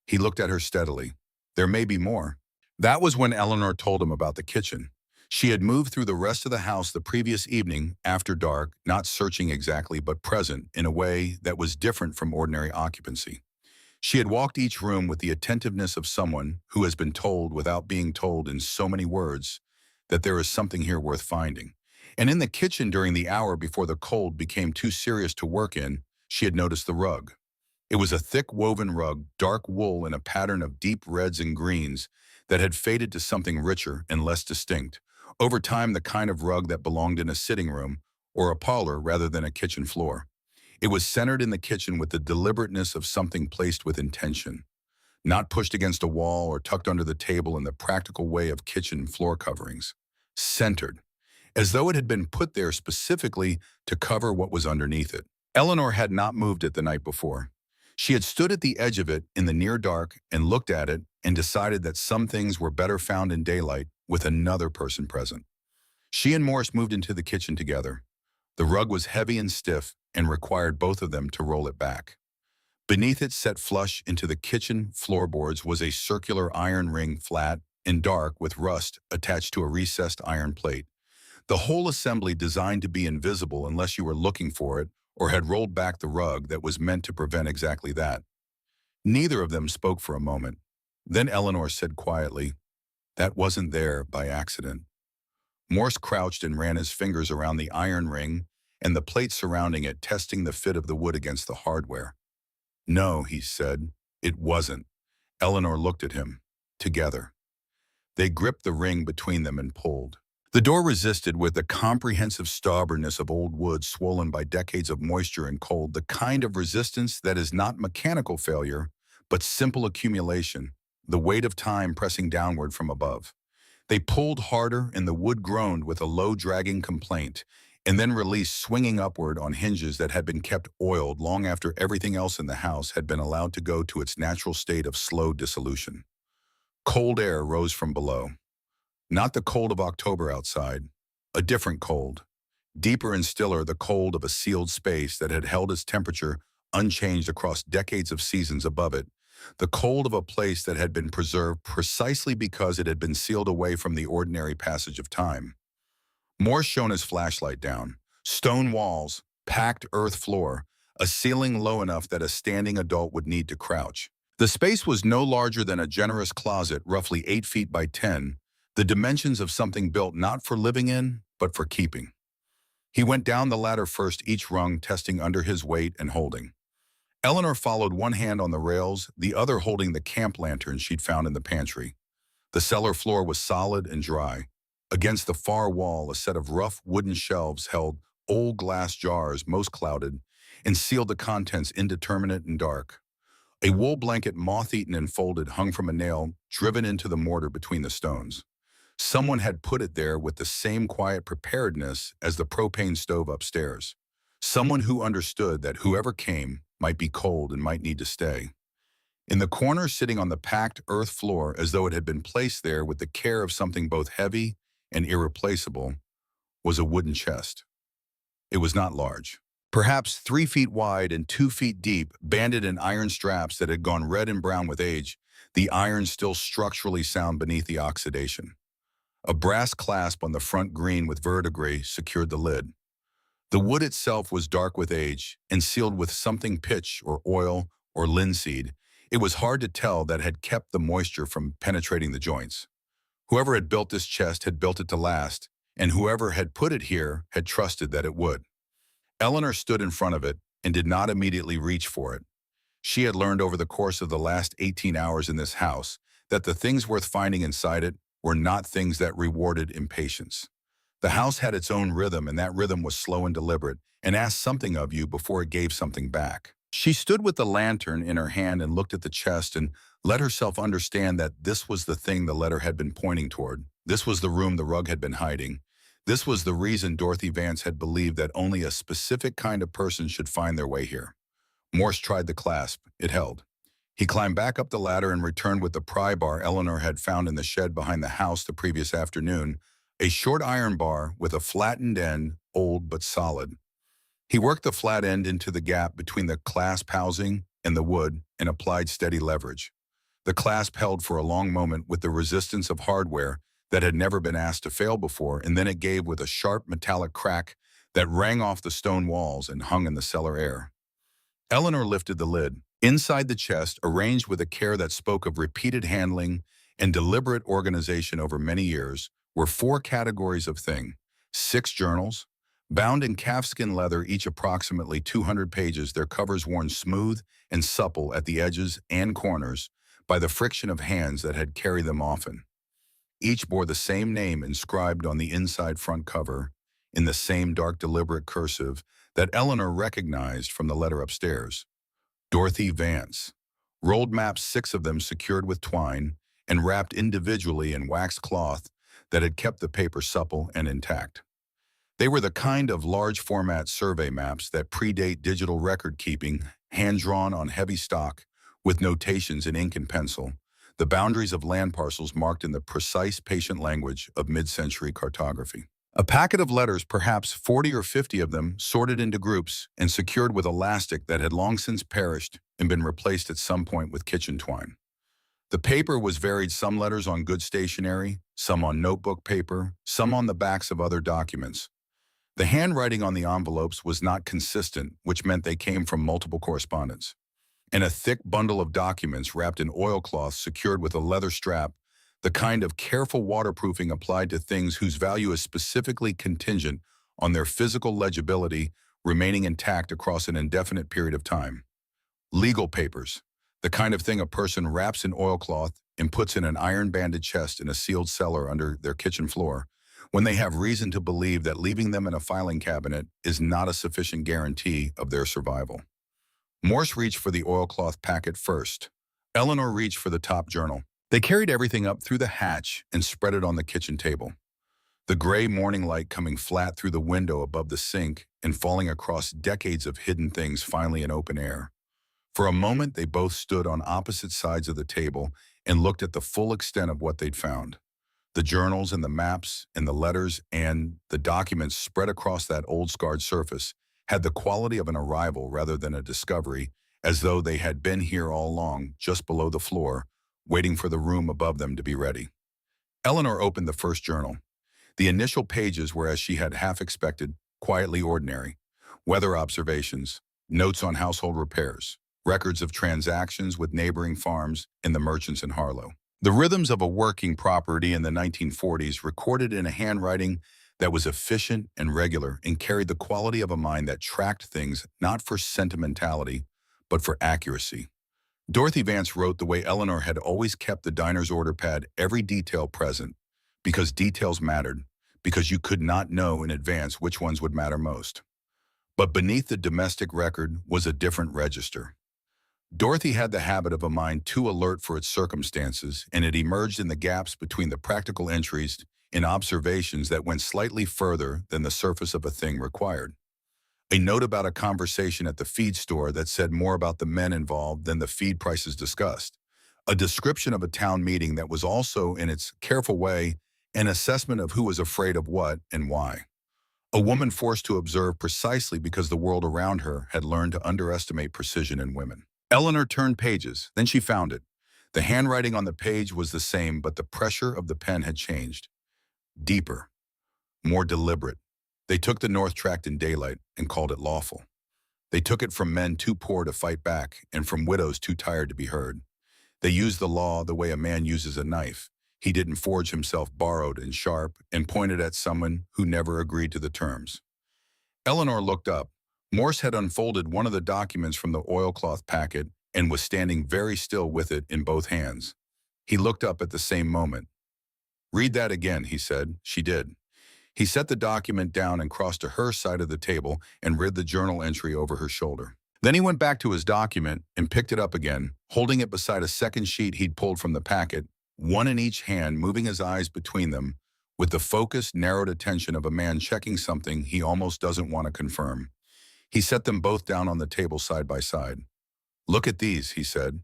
S1: He looked at her steadily. "There may be more." That was when Eleanor told him about the kitchen. She had moved through the rest of the house the previous evening after dark, not searching exactly, but present in a way that was different from ordinary occupancy. She had walked each room with the attentiveness of someone who has been told without being told in so many words that there is something here worth finding. And in the kitchen during the hour before the cold became too serious to work in, she had noticed the rug. It was a thick woven rug, dark wool in a pattern of deep reds and greens that had faded to something richer and less distinct. Over time, the kind of rug that belonged in a sitting room or a parlor rather than a kitchen floor. It was centered in the kitchen with the deliberateness of something placed with intention, not pushed against a wall or tucked under the table in the practical way of kitchen floor coverings. Centered, as though it had been put there specifically to cover what was underneath it. Eleanor had not moved it the night before. She had stood at the edge of it in the near dark and looked at it and decided that some things were better found in daylight with another person present. She and Morse moved into the kitchen together. The rug was heavy and stiff and required both of them to roll it back. Beneath it, set flush into the kitchen floorboards, was a circular iron ring, flat and dark with rust attached to a recessed iron plate. The whole assembly designed to be invisible unless you were looking for it or had rolled back the rug that was meant to prevent exactly that. Neither of them spoke for a moment. Then Eleanor said quietly, "That wasn't there by accident." Morse crouched and ran his fingers around the iron ring and the plate surrounding it, testing the fit of the wood against the hardware. "No," he said, "it wasn't." Eleanor looked at him. Together. They gripped the ring between them and pulled. The door resisted with the comprehensive stubbornness of old wood swollen by decades of moisture and cold, the kind of resistance that is not mechanical failure, but simple accumulation, the weight of time pressing downward from above. They pulled harder, and the wood groaned with a low, dragging complaint, and then released, swinging upward on hinges that had been kept oiled long after everything else in the house had been allowed to go to its natural state of slow dissolution. Cold air rose from below. Not the cold of October outside, a different cold. Deeper and stiller, the cold of a sealed space that had held its temperature unchanged across decades of seasons above it. The cold of a place that had been preserved precisely because it had been sealed away from the ordinary passage of time. Morse shone his flashlight down. Stone walls, packed earth floor, a ceiling low enough that a standing adult would need to crouch. The space was no larger than a generous closet, roughly 8 feet by 10, the dimensions of something built not for living in, but for keeping. He went down the ladder first, each rung testing under his weight and holding. Eleanor followed, one hand on the rails, the other holding the camp lantern she'd found in the pantry. The cellar floor was solid and dry. Against the far wall, a set of rough wooden shelves held old glass jars, most clouded, and sealed the contents indeterminate and dark. A wool blanket, moth-eaten and folded, hung from a nail driven into the mortar between the stones. Someone had put it there with the same quiet preparedness as the propane stove upstairs. Someone who understood that whoever came might be cold and might need to stay. In the corner, sitting on the packed earth floor as though it had been placed there with the care of something both heavy and irreplaceable, was a wooden chest. It was not large. Perhaps 3 feet wide and 2 feet deep, banded in iron straps that had gone red and brown with age, the iron still structurally sound beneath the oxidation. A brass clasp on the front, green with verdigris, secured the lid. The wood itself was dark with age and sealed with something pitch or oil or linseed. It was hard to tell that had kept the moisture from penetrating the joints. Whoever had built this chest had built it to last, and whoever had put it here had trusted that it would. Eleanor stood in front of it and did not immediately reach for it. She had learned over the course of the last 18 hours in this house that the things worth finding inside it were not things that rewarded impatience. The house had its own rhythm, and that rhythm was slow and deliberate, and asked something of you before it gave something back. She stood with the lantern in her hand and looked at the chest and let herself understand that this was the thing the letter had been pointing toward. This was the room the rug had been hiding. This was the reason Dorothy Vance had believed that only a specific kind of person should find their way here. Morse tried the clasp. It held. He climbed back up the ladder and returned with the pry bar Eleanor had found in the shed behind the house the previous afternoon, a short iron bar with a flattened end, old but solid. He worked the flat end into the gap between the clasp housing and the wood and applied steady leverage. The clasp held for a long moment with the resistance of hardware that had never been asked to fail before, and then it gave with a sharp metallic crack that rang off the stone walls and hung in the cellar air. Eleanor lifted the lid. Inside the chest, arranged with a care that spoke of repeated handling and deliberate organization over many years, were 4 categories of thing: 6 journals, bound in calfskin leather, each approximately 200 pages, their covers worn smooth and supple at the edges and corners by the friction of hands that had carried them often. Each bore the same name inscribed on the inside front cover, in the same dark, deliberate cursive that Eleanor recognized from the letter upstairs. Dorothy Vance. Rolled maps, 6 of them secured with twine and wrapped individually in waxed cloth that had kept the paper supple and intact. They were the kind of large-format survey maps that predate digital record-keeping, hand-drawn on heavy stock, with notations in ink and pencil, the boundaries of land parcels marked in the precise, patient language of mid-century cartography. A packet of letters, perhaps 40 or 50 of them, sorted into groups and secured with elastic that had long since perished and been replaced at some point with kitchen twine. The paper was varied, some letters on good stationery, some on notebook paper, some on the backs of other documents. The handwriting on the envelopes was not consistent, which meant they came from multiple correspondents. And a thick bundle of documents wrapped in oilcloth secured with a leather strap, the kind of careful waterproofing applied to things whose value is specifically contingent on their physical legibility remaining intact across an indefinite period of time. Legal papers, the kind of thing a person wraps in oilcloth and puts in an iron-banded chest in a sealed cellar under their kitchen floor, when they have reason to believe that leaving them in a filing cabinet is not a sufficient guarantee of their survival. Morse reached for the oilcloth packet first. Eleanor reached for the top journal. They carried everything up through the hatch and spread it on the kitchen table. The gray morning light coming flat through the window above the sink and falling across decades of hidden things finally in open air. For a moment, they both stood on opposite sides of the table and looked at the full extent of what they'd found. The journals and the maps and the letters and the documents spread across that old scarred surface had the quality of an arrival rather than a discovery, as though they had been here all along, just below the floor, waiting for the room above them to be ready. Eleanor opened the first journal. The initial pages were, as she had half expected, quietly ordinary. Weather observations, notes on household repairs, records of transactions with neighboring farms and the merchants in Harlow. The rhythms of a working property in the 1940s recorded in a handwriting that was efficient and regular and carried the quality of a mind that tracked things not for sentimentality, but for accuracy. Dorothy Vance wrote the way Eleanor had always kept the diner's order pad, every detail present, because details mattered, because you could not know in advance which ones would matter most. But beneath the domestic record was a different register. Dorothy had the habit of a mind too alert for its circumstances, and it emerged in the gaps between the practical entries in observations that went slightly further than the surface of a thing required. A note about a conversation at the feed store that said more about the men involved than the feed prices discussed. A description of a town meeting that was also, in its careful way, an assessment of who was afraid of what and why. A woman forced to observe precisely because the world around her had learned to underestimate precision in women. Eleanor turned pages, then she found it. The handwriting on the page was the same, but the pressure of the pen had changed. Deeper, more deliberate. They took the North Tract in daylight and called it lawful. They took it from men too poor to fight back and from widows too tired to be heard. They used the law the way a man uses a knife. He didn't forge himself borrowed and sharp and pointed at someone who never agreed to the terms. Eleanor looked up. Morse had unfolded one of the documents from the oilcloth packet and was standing very still with it in both hands. He looked up at the same moment. "Read that again," he said. She did. He set the document down and crossed to her side of the table and read the journal entry over her shoulder. Then he went back to his document and picked it up again, holding it beside a second sheet he'd pulled from the packet, one in each hand, moving his eyes between them with the focused, narrowed attention of a man checking something he almost doesn't want to confirm. He set them both down on the table side by side. "Look at these," he said.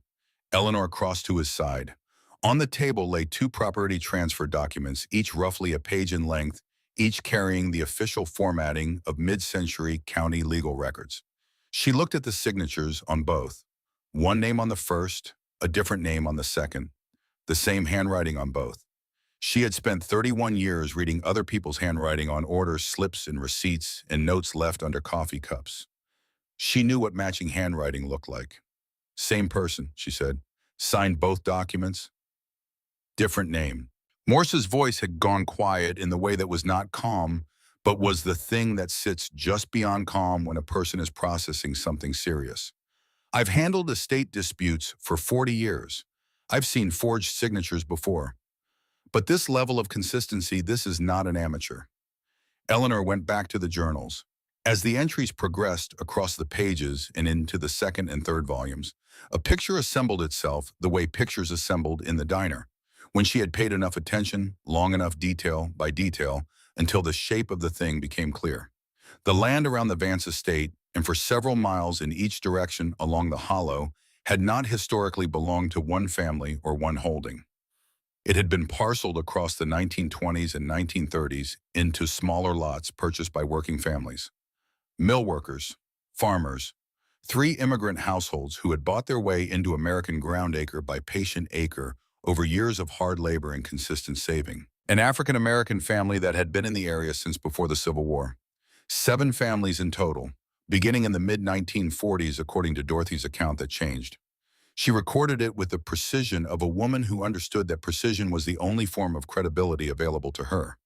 S1: Eleanor crossed to his side. On the table lay 2 property transfer documents, each roughly a page in length, each carrying the official formatting of mid-century county legal records. She looked at the signatures on both. One name on the first, a different name on the second. The same handwriting on both. She had spent 31 years reading other people's handwriting on order slips and receipts and notes left under coffee cups. She knew what matching handwriting looked like. "Same person," she said. "Signed both documents. Different name." Morse's voice had gone quiet in the way that was not calm, but was the thing that sits just beyond calm when a person is processing something serious. "I've handled estate disputes for 40 years. I've seen forged signatures before. But this level of consistency, this is not an amateur." Eleanor went back to the journals. As the entries progressed across the pages and into the second and third volumes, a picture assembled itself the way pictures assembled in the diner. When she had paid enough attention, long enough detail by detail, until the shape of the thing became clear. The land around the Vance estate, and for several miles in each direction along the hollow, had not historically belonged to one family or one holding. It had been parceled across the 1920s and 1930s into smaller lots purchased by working families. Mill workers, farmers, three immigrant households who had bought their way into American ground acre by patient acre over years of hard labor and consistent saving. An African-American family that had been in the area since before the Civil War. 7 families in total, beginning in the mid-1940s according to Dorothy's account that changed. She recorded it with the precision of a woman who understood that precision was the only form of credibility available to her.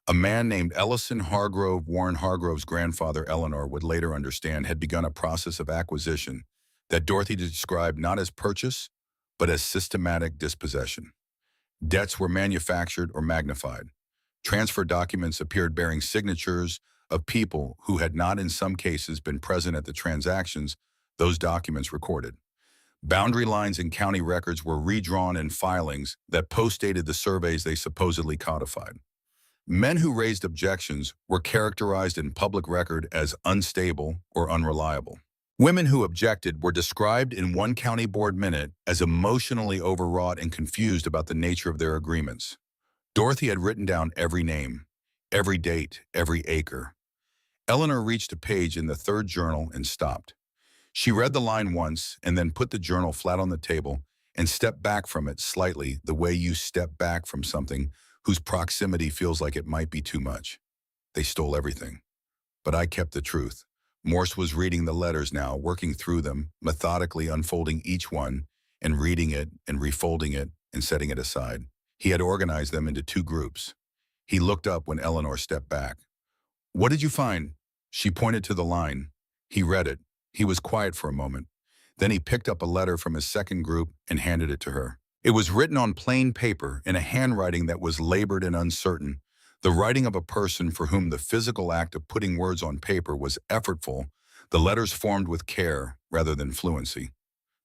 S1: A man named Ellison Hargrove, Warren Hargrove's grandfather Eleanor would later understand, had begun a process of acquisition that Dorothy described not as purchase, but as systematic dispossession. Debts were manufactured or magnified. Transfer documents appeared bearing signatures of people who had not in some cases been present at the transactions those documents recorded. Boundary lines in county records were redrawn in filings that postdated the surveys they supposedly codified. Men who raised objections were characterized in public record as unstable or unreliable. Women who objected were described in one county board minute as emotionally overwrought and confused about the nature of their agreements. Dorothy had written down every name, every date, every acre. Eleanor reached a page in the third journal and stopped. She read the line once and then put the journal flat on the table and stepped back from it slightly, the way you step back from something whose proximity feels like it might be too much. They stole everything. But I kept the truth. Morse was reading the letters now, working through them, methodically unfolding each one and reading it and refolding it and setting it aside. He had organized them into 2 groups. He looked up when Eleanor stepped back. "What did you find?" She pointed to the line. He read it. He was quiet for a moment. Then he picked up a letter from his second group and handed it to her. It was written on plain paper in a handwriting that was labored and uncertain, the writing of a person for whom the physical act of putting words on paper was effortful, the letters formed with care rather than fluency.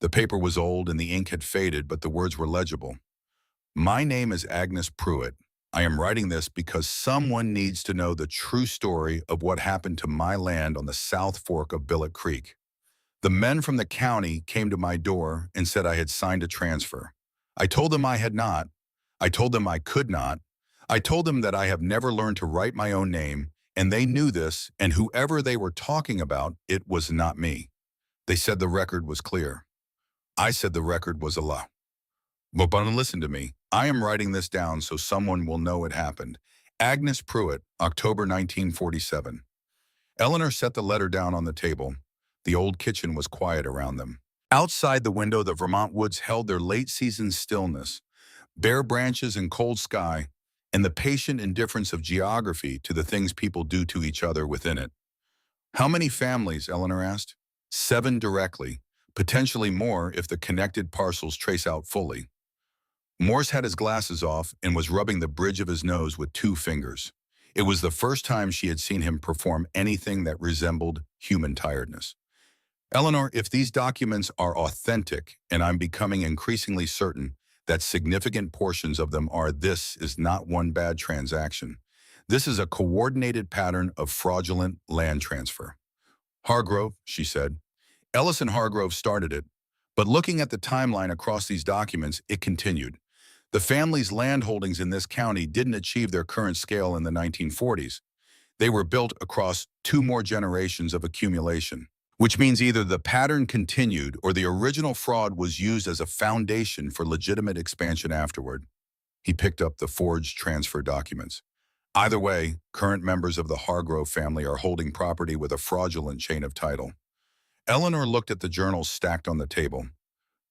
S1: The paper was old and the ink had faded, but the words were legible. "My name is Agnes Pruitt. I am writing this because someone needs to know the true story of what happened to my land on the South Fork of Billet Creek. The men from the county came to my door and said I had signed a transfer. I told them I had not. I told them I could not. I told them that I have never learned to write my own name, and they knew this, and whoever they were talking about, it was not me. They said the record was clear. I said the record was a lie. But listen to me. I am writing this down so someone will know it happened. Agnes Pruitt, October 1947. Eleanor set the letter down on the table. The old kitchen was quiet around them. Outside the window, the Vermont woods held their late-season stillness, bare branches and cold sky, and the patient indifference of geography to the things people do to each other within it. "How many families?" Eleanor asked. 7 directly, potentially more if the connected parcels trace out fully. Morse had his glasses off and was rubbing the bridge of his nose with 2 fingers. It was the first time she had seen him perform anything that resembled human tiredness. "Eleanor, if these documents are authentic, and I'm becoming increasingly certain that significant portions of them are, this is not one bad transaction. This is a coordinated pattern of fraudulent land transfer." "Hargrove," she said. "Ellison Hargrove started it, but looking at the timeline across these documents, it continued. The family's land holdings in this county didn't achieve their current scale in the 1940s. They were built across 2 more generations of accumulation, which means either the pattern continued or the original fraud was used as a foundation for legitimate expansion afterward." He picked up the forged transfer documents. "Either way, current members of the Hargrove family are holding property with a fraudulent chain of title." Eleanor looked at the journals stacked on the table.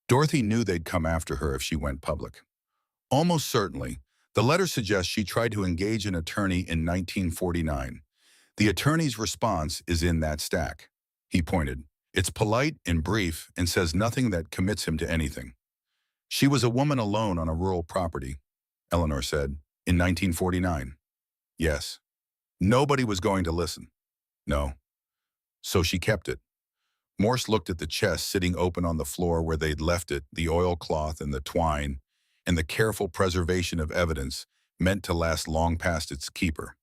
S1: Dorothy knew they'd come after her if she went public. Almost certainly, the letter suggests she tried to engage an attorney in 1949. The attorney's response is in that stack. He pointed. It's polite and brief and says nothing that commits him to anything. "She was a woman alone on a rural property," Eleanor said, "in 1949. "Yes." Nobody was going to listen. No. So she kept it. Morse looked at the chest sitting open on the floor where they'd left it, the oilcloth and the twine, and the careful preservation of evidence meant to last long past its keeper.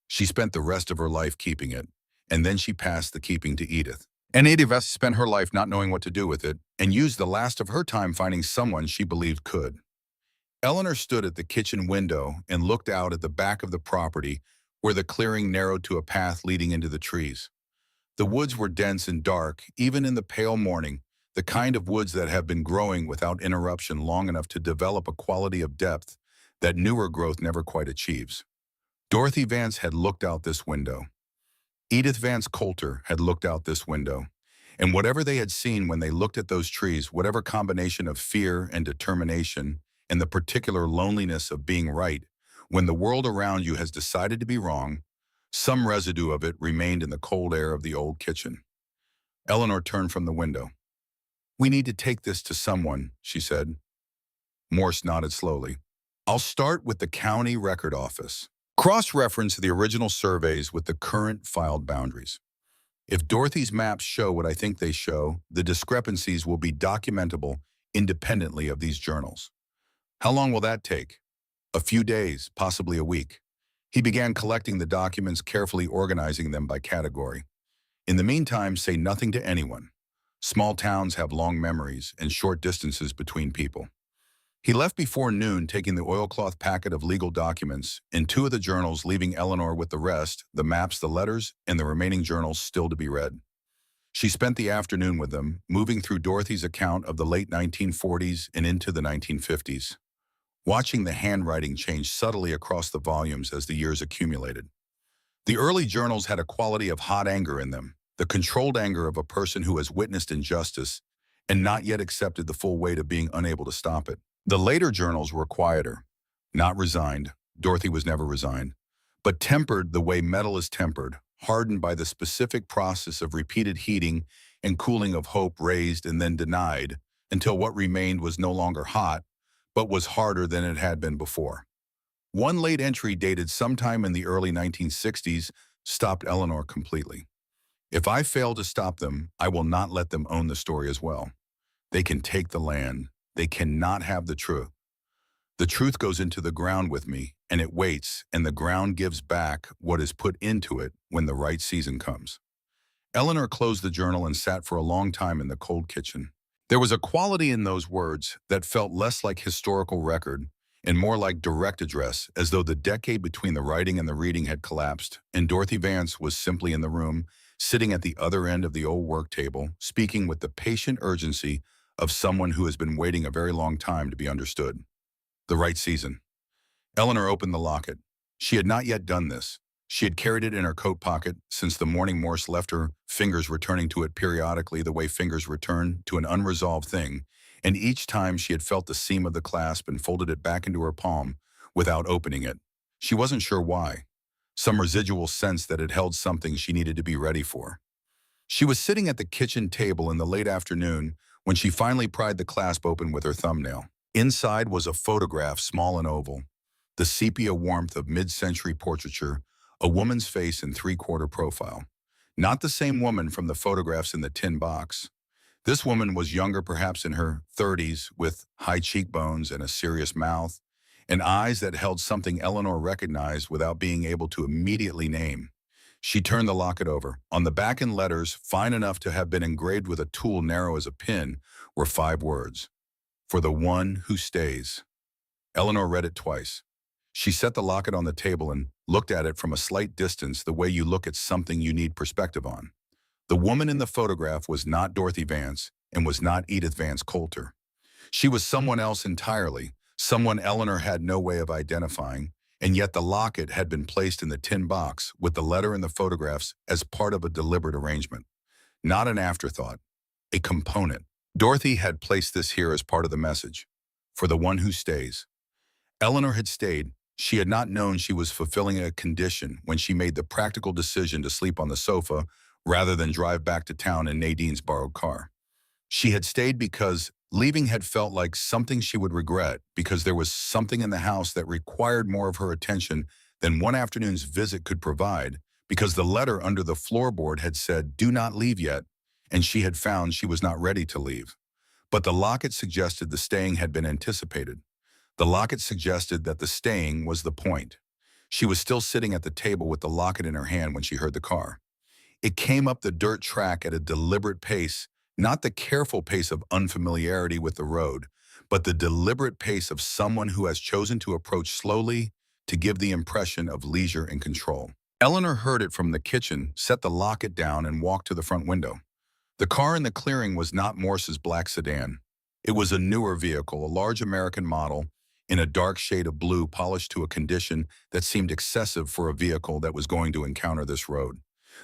S1: She spent the rest of her life keeping it, and then she passed the keeping to Edith. And Edith spent her life not knowing what to do with it, and used the last of her time finding someone she believed could. Eleanor stood at the kitchen window and looked out at the back of the property where the clearing narrowed to a path leading into the trees. The woods were dense and dark, even in the pale morning, the kind of woods that have been growing without interruption long enough to develop a quality of depth that newer growth never quite achieves. Dorothy Vance had looked out this window. Edith Vance Coulter had looked out this window. And whatever they had seen when they looked at those trees, whatever combination of fear and determination and the particular loneliness of being right, when the world around you has decided to be wrong, some residue of it remained in the cold air of the old kitchen. Eleanor turned from the window. "We need to take this to someone," she said. Morse nodded slowly. "I'll start with the county record office. Cross-reference the original surveys with the current filed boundaries. If Dorothy's maps show what I think they show, the discrepancies will be documentable independently of these journals. How long will that take? A few days, possibly a week." He began collecting the documents, carefully organizing them by category. "In the meantime, say nothing to anyone. Small towns have long memories and short distances between people." He left before noon, taking the oilcloth packet of legal documents and 2 of the journals, leaving Eleanor with the rest, the maps, the letters, and the remaining journals still to be read. She spent the afternoon with them, moving through Dorothy's account of the late 1940s and into the 1950s, watching the handwriting change subtly across the volumes as the years accumulated. The early journals had a quality of hot anger in them, the controlled anger of a person who has witnessed injustice and not yet accepted the full weight of being unable to stop it. The later journals were quieter, not resigned. Dorothy was never resigned, but tempered the way metal is tempered, hardened by the specific process of repeated heating and cooling of hope raised and then denied, until what remained was no longer hot, but was harder than it had been before. One late entry dated sometime in the early 1960s stopped Eleanor completely. "If I fail to stop them, I will not let them own the story as well. They can take the land. They cannot have the truth. The truth goes into the ground with me, and it waits, and the ground gives back what is put into it when the right season comes." Eleanor closed the journal and sat for a long time in the cold kitchen. There was a quality in those words that felt less like historical record and more like direct address, as though the decade between the writing and the reading had collapsed, and Dorothy Vance was simply in the room, sitting at the other end of the old work table, speaking with the patient urgency of someone who has been waiting a very long time to be understood. The right season. Eleanor opened the locket. She had not yet done this. She had carried it in her coat pocket since the morning Morse left her, fingers returning to it periodically the way fingers return to an unresolved thing, and each time she had felt the seam of the clasp and folded it back into her palm without opening it. She wasn't sure why. Some residual sense that it held something she needed to be ready for. She was sitting at the kitchen table in the late afternoon when she finally pried the clasp open with her thumbnail. Inside was a photograph, small and oval, the sepia warmth of mid-century portraiture, a woman's face in 3/4 profile. Not the same woman from the photographs in the tin box. This woman was younger, perhaps in her 30s, with high cheekbones and a serious mouth, and eyes that held something Eleanor recognized without being able to immediately name. She turned the locket over. On the back, in letters fine enough to have been engraved with a tool narrow as a pin, were 5 words. "For the one who stays." Eleanor read it twice. She set the locket on the table and looked at it from a slight distance, the way you look at something you need perspective on. The woman in the photograph was not Dorothy Vance and was not Edith Vance Coulter. She was someone else entirely, someone Eleanor had no way of identifying, and yet the locket had been placed in the tin box with the letter and the photographs as part of a deliberate arrangement. Not an afterthought, a component. Dorothy had placed this here as part of the message. For the one who stays. Eleanor had stayed. She had not known she was fulfilling a condition when she made the practical decision to sleep on the sofa rather than drive back to town in Nadine's borrowed car. She had stayed because leaving had felt like something she would regret, because there was something in the house that required more of her attention than one afternoon's visit could provide, because the letter under the floorboard had said, "Do not leave yet," and she had found she was not ready to leave. But the locket suggested the staying had been anticipated. The locket suggested that the staying was the point. She was still sitting at the table with the locket in her hand when she heard the car. It came up the dirt track at a deliberate pace, not the careful pace of unfamiliarity with the road, but the deliberate pace of someone who has chosen to approach slowly to give the impression of leisure and control. Eleanor heard it from the kitchen, set the locket down, and walked to the front window. The car in the clearing was not Morse's black sedan. It was a newer vehicle, a large American model, in a dark shade of blue polished to a condition that seemed excessive for a vehicle that was going to encounter this road.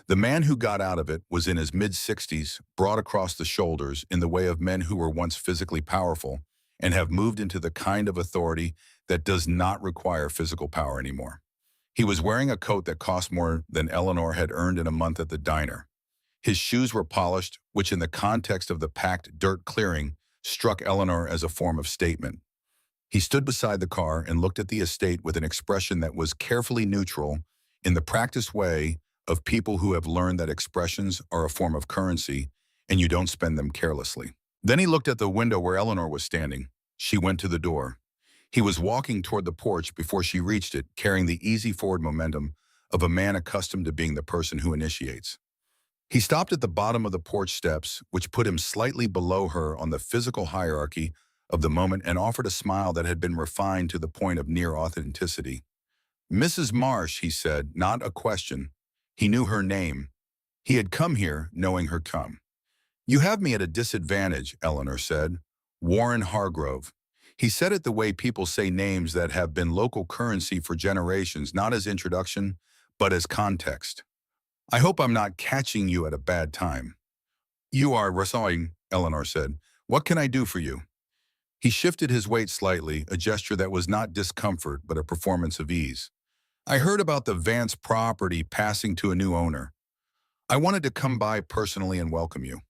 S1: The man who got out of it was in his mid-60s, broad across the shoulders in the way of men who were once physically powerful and have moved into the kind of authority that does not require physical power anymore. He was wearing a coat that cost more than Eleanor had earned in a month at the diner. His shoes were polished, which in the context of the packed dirt clearing struck Eleanor as a form of statement. He stood beside the car and looked at the estate with an expression that was carefully neutral, in the practiced way of people who have learned that expressions are a form of currency and you don't spend them carelessly. Then he looked at the window where Eleanor was standing. She went to the door. He was walking toward the porch before she reached it, carrying the easy forward momentum of a man accustomed to being the person who initiates. He stopped at the bottom of the porch steps, which put him slightly below her on the physical hierarchy of the moment, and offered a smile that had been refined to the point of near authenticity. "Mrs. Marsh," he said, not a question. He knew her name. He had come here knowing her come. "You have me at a disadvantage," Eleanor said. "Warren Hargrove." He said it the way people say names that have been local currency for generations, not as introduction, but as context. "I hope I'm not catching you at a bad time." "You are resigned," Eleanor said. "What can I do for you?" He shifted his weight slightly, a gesture that was not discomfort, but a performance of ease. "I heard about the Vance property passing to a new owner. I wanted to come by personally and welcome you."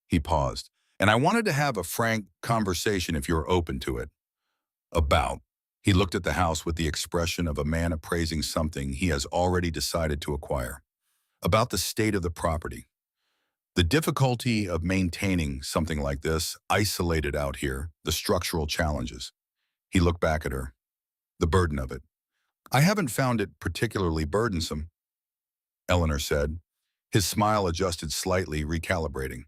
S1: He paused. "And I wanted to have a frank conversation if you're open to it." "About?" He looked at the house with the expression of a man appraising something he has already decided to acquire. "About the state of the property. The difficulty of maintaining something like this, isolated out here, the structural challenges." He looked back at her. "The burden of it." "I haven't found it particularly burdensome," Eleanor said. His smile adjusted slightly, recalibrating.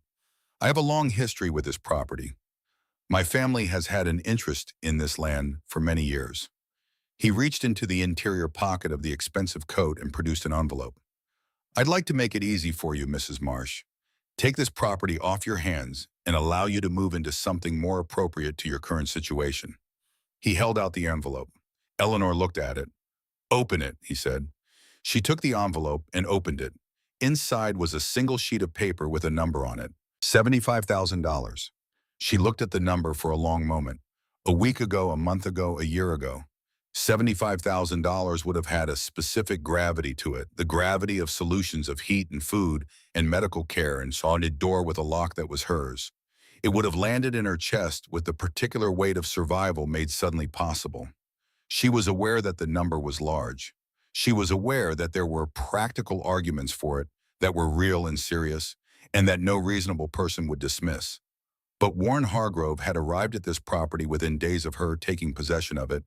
S1: "I have a long history with this property. My family has had an interest in this land for many years." He reached into the interior pocket of the expensive coat and produced an envelope. "I'd like to make it easy for you, Mrs. Marsh. Take this property off your hands and allow you to move into something more appropriate to your current situation." He held out the envelope. Eleanor looked at it. "Open it," he said. She took the envelope and opened it. Inside was a single sheet of paper with a number on it. $75,000. She looked at the number for a long moment. A week ago, a month ago, a year ago. $75,000 would have had a specific gravity to it, the gravity of solutions of heat and food and medical care, and saw a door with a lock that was hers. It would have landed in her chest with the particular weight of survival made suddenly possible. She was aware that the number was large. She was aware that there were practical arguments for it that were real and serious, and that no reasonable person would dismiss. But Warren Hargrove had arrived at this property within days of her taking possession of it,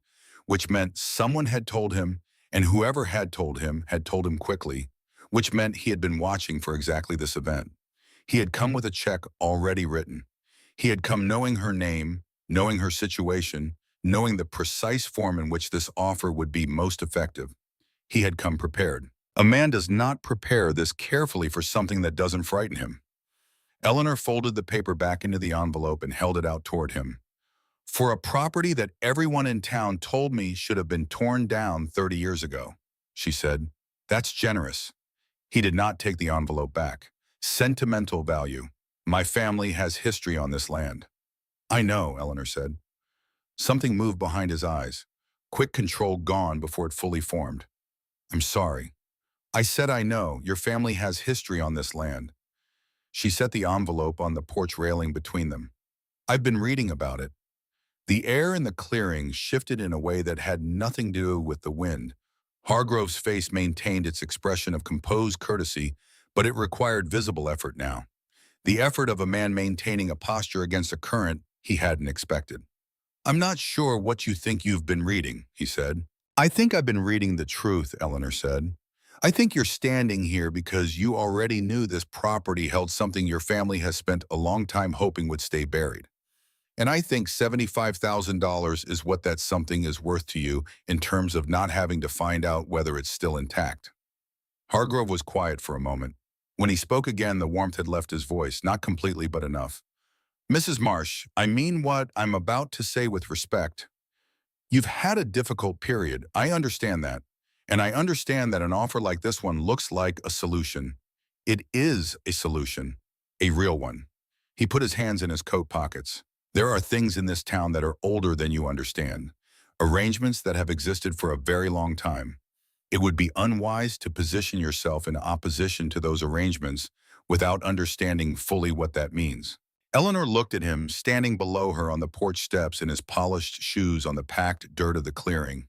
S1: which meant someone had told him, and whoever had told him quickly, which meant he had been watching for exactly this event. He had come with a check already written. He had come knowing her name, knowing her situation, knowing the precise form in which this offer would be most effective. He had come prepared. A man does not prepare this carefully for something that doesn't frighten him. Eleanor folded the paper back into the envelope and held it out toward him. "For a property that everyone in town told me should have been torn down 30 years ago," she said. "That's generous." He did not take the envelope back. "Sentimental value. My family has history on this land." "I know," Eleanor said. Something moved behind his eyes. Quick control gone before it fully formed. "I'm sorry." "I said I know. Your family has history on this land." She set the envelope on the porch railing between them. "I've been reading about it." The air in the clearing shifted in a way that had nothing to do with the wind. Hargrove's face maintained its expression of composed courtesy, but it required visible effort now. The effort of a man maintaining a posture against a current he hadn't expected. "I'm not sure what you think you've been reading," he said. "I think I've been reading the truth," Eleanor said. "I think you're standing here because you already knew this property held something your family has spent a long time hoping would stay buried. And I think $75,000 is what that something is worth to you in terms of not having to find out whether it's still intact." Hargrove was quiet for a moment. When he spoke again, the warmth had left his voice, not completely but enough. "Mrs. Marsh, I mean what I'm about to say with respect. You've had a difficult period, I understand that. And I understand that an offer like this one looks like a solution. It is a solution, a real one." He put his hands in his coat pockets. "There are things in this town that are older than you understand. Arrangements that have existed for a very long time. It would be unwise to position yourself in opposition to those arrangements without understanding fully what that means." Eleanor looked at him, standing below her on the porch steps in his polished shoes on the packed dirt of the clearing,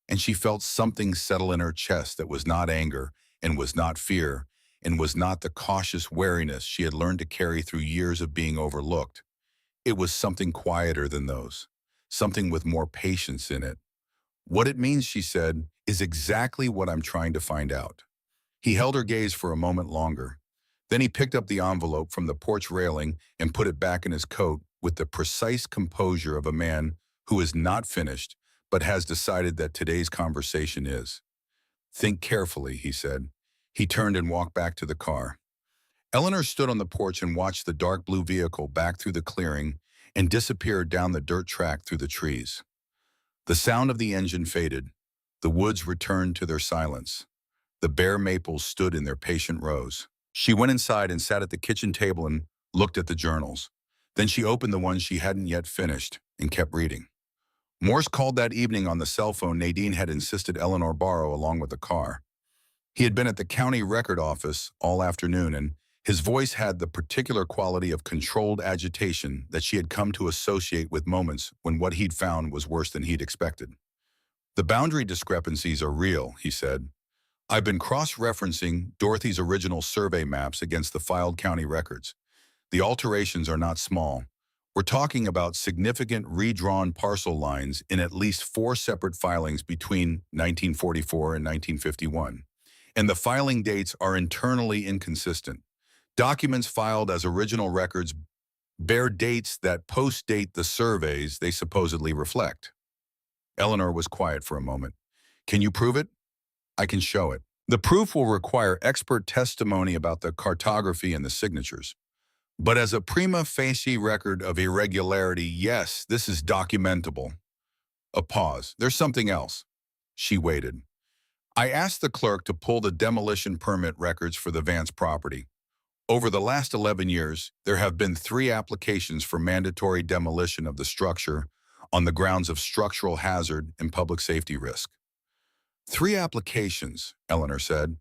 S1: and she felt something settle in her chest that was not anger, and was not fear, and was not the cautious wariness she had learned to carry through years of being overlooked. It was something quieter than those, something with more patience in it. "What it means," she said, "is exactly what I'm trying to find out." He held her gaze for a moment longer. Then he picked up the envelope from the porch railing and put it back in his coat with the precise composure of a man who is not finished, but has decided that today's conversation is. "Think carefully," he said. He turned and walked back to the car. Eleanor stood on the porch and watched the dark blue vehicle back through the clearing and disappear down the dirt track through the trees. The sound of the engine faded. The woods returned to their silence. The bare maples stood in their patient rows. She went inside and sat at the kitchen table and looked at the journals. Then she opened the one she hadn't yet finished and kept reading. Morse called that evening on the cell phone Nadine had insisted Eleanor borrow along with the car. He had been at the county record office all afternoon, and his voice had the particular quality of controlled agitation that she had come to associate with moments when what he'd found was worse than he'd expected. "The boundary discrepancies are real," he said. "I've been cross-referencing Dorothy's original survey maps against the filed county records. The alterations are not small. We're talking about significant redrawn parcel lines in at least 4 separate filings between 1944 and 1951. And the filing dates are internally inconsistent. Documents filed as original records bear dates that post-date the surveys they supposedly reflect." Eleanor was quiet for a moment. "Can you prove it?" "I can show it. The proof will require expert testimony about the cartography and the signatures. But as a prima facie record of irregularity, yes, this is documentable." A pause. "There's something else." She waited. "I asked the clerk to pull the demolition permit records for the Vance property. Over the last 11 years, there have been 3 applications for mandatory demolition of the structure on the grounds of structural hazard and public safety risk." 3 applications, Eleanor said.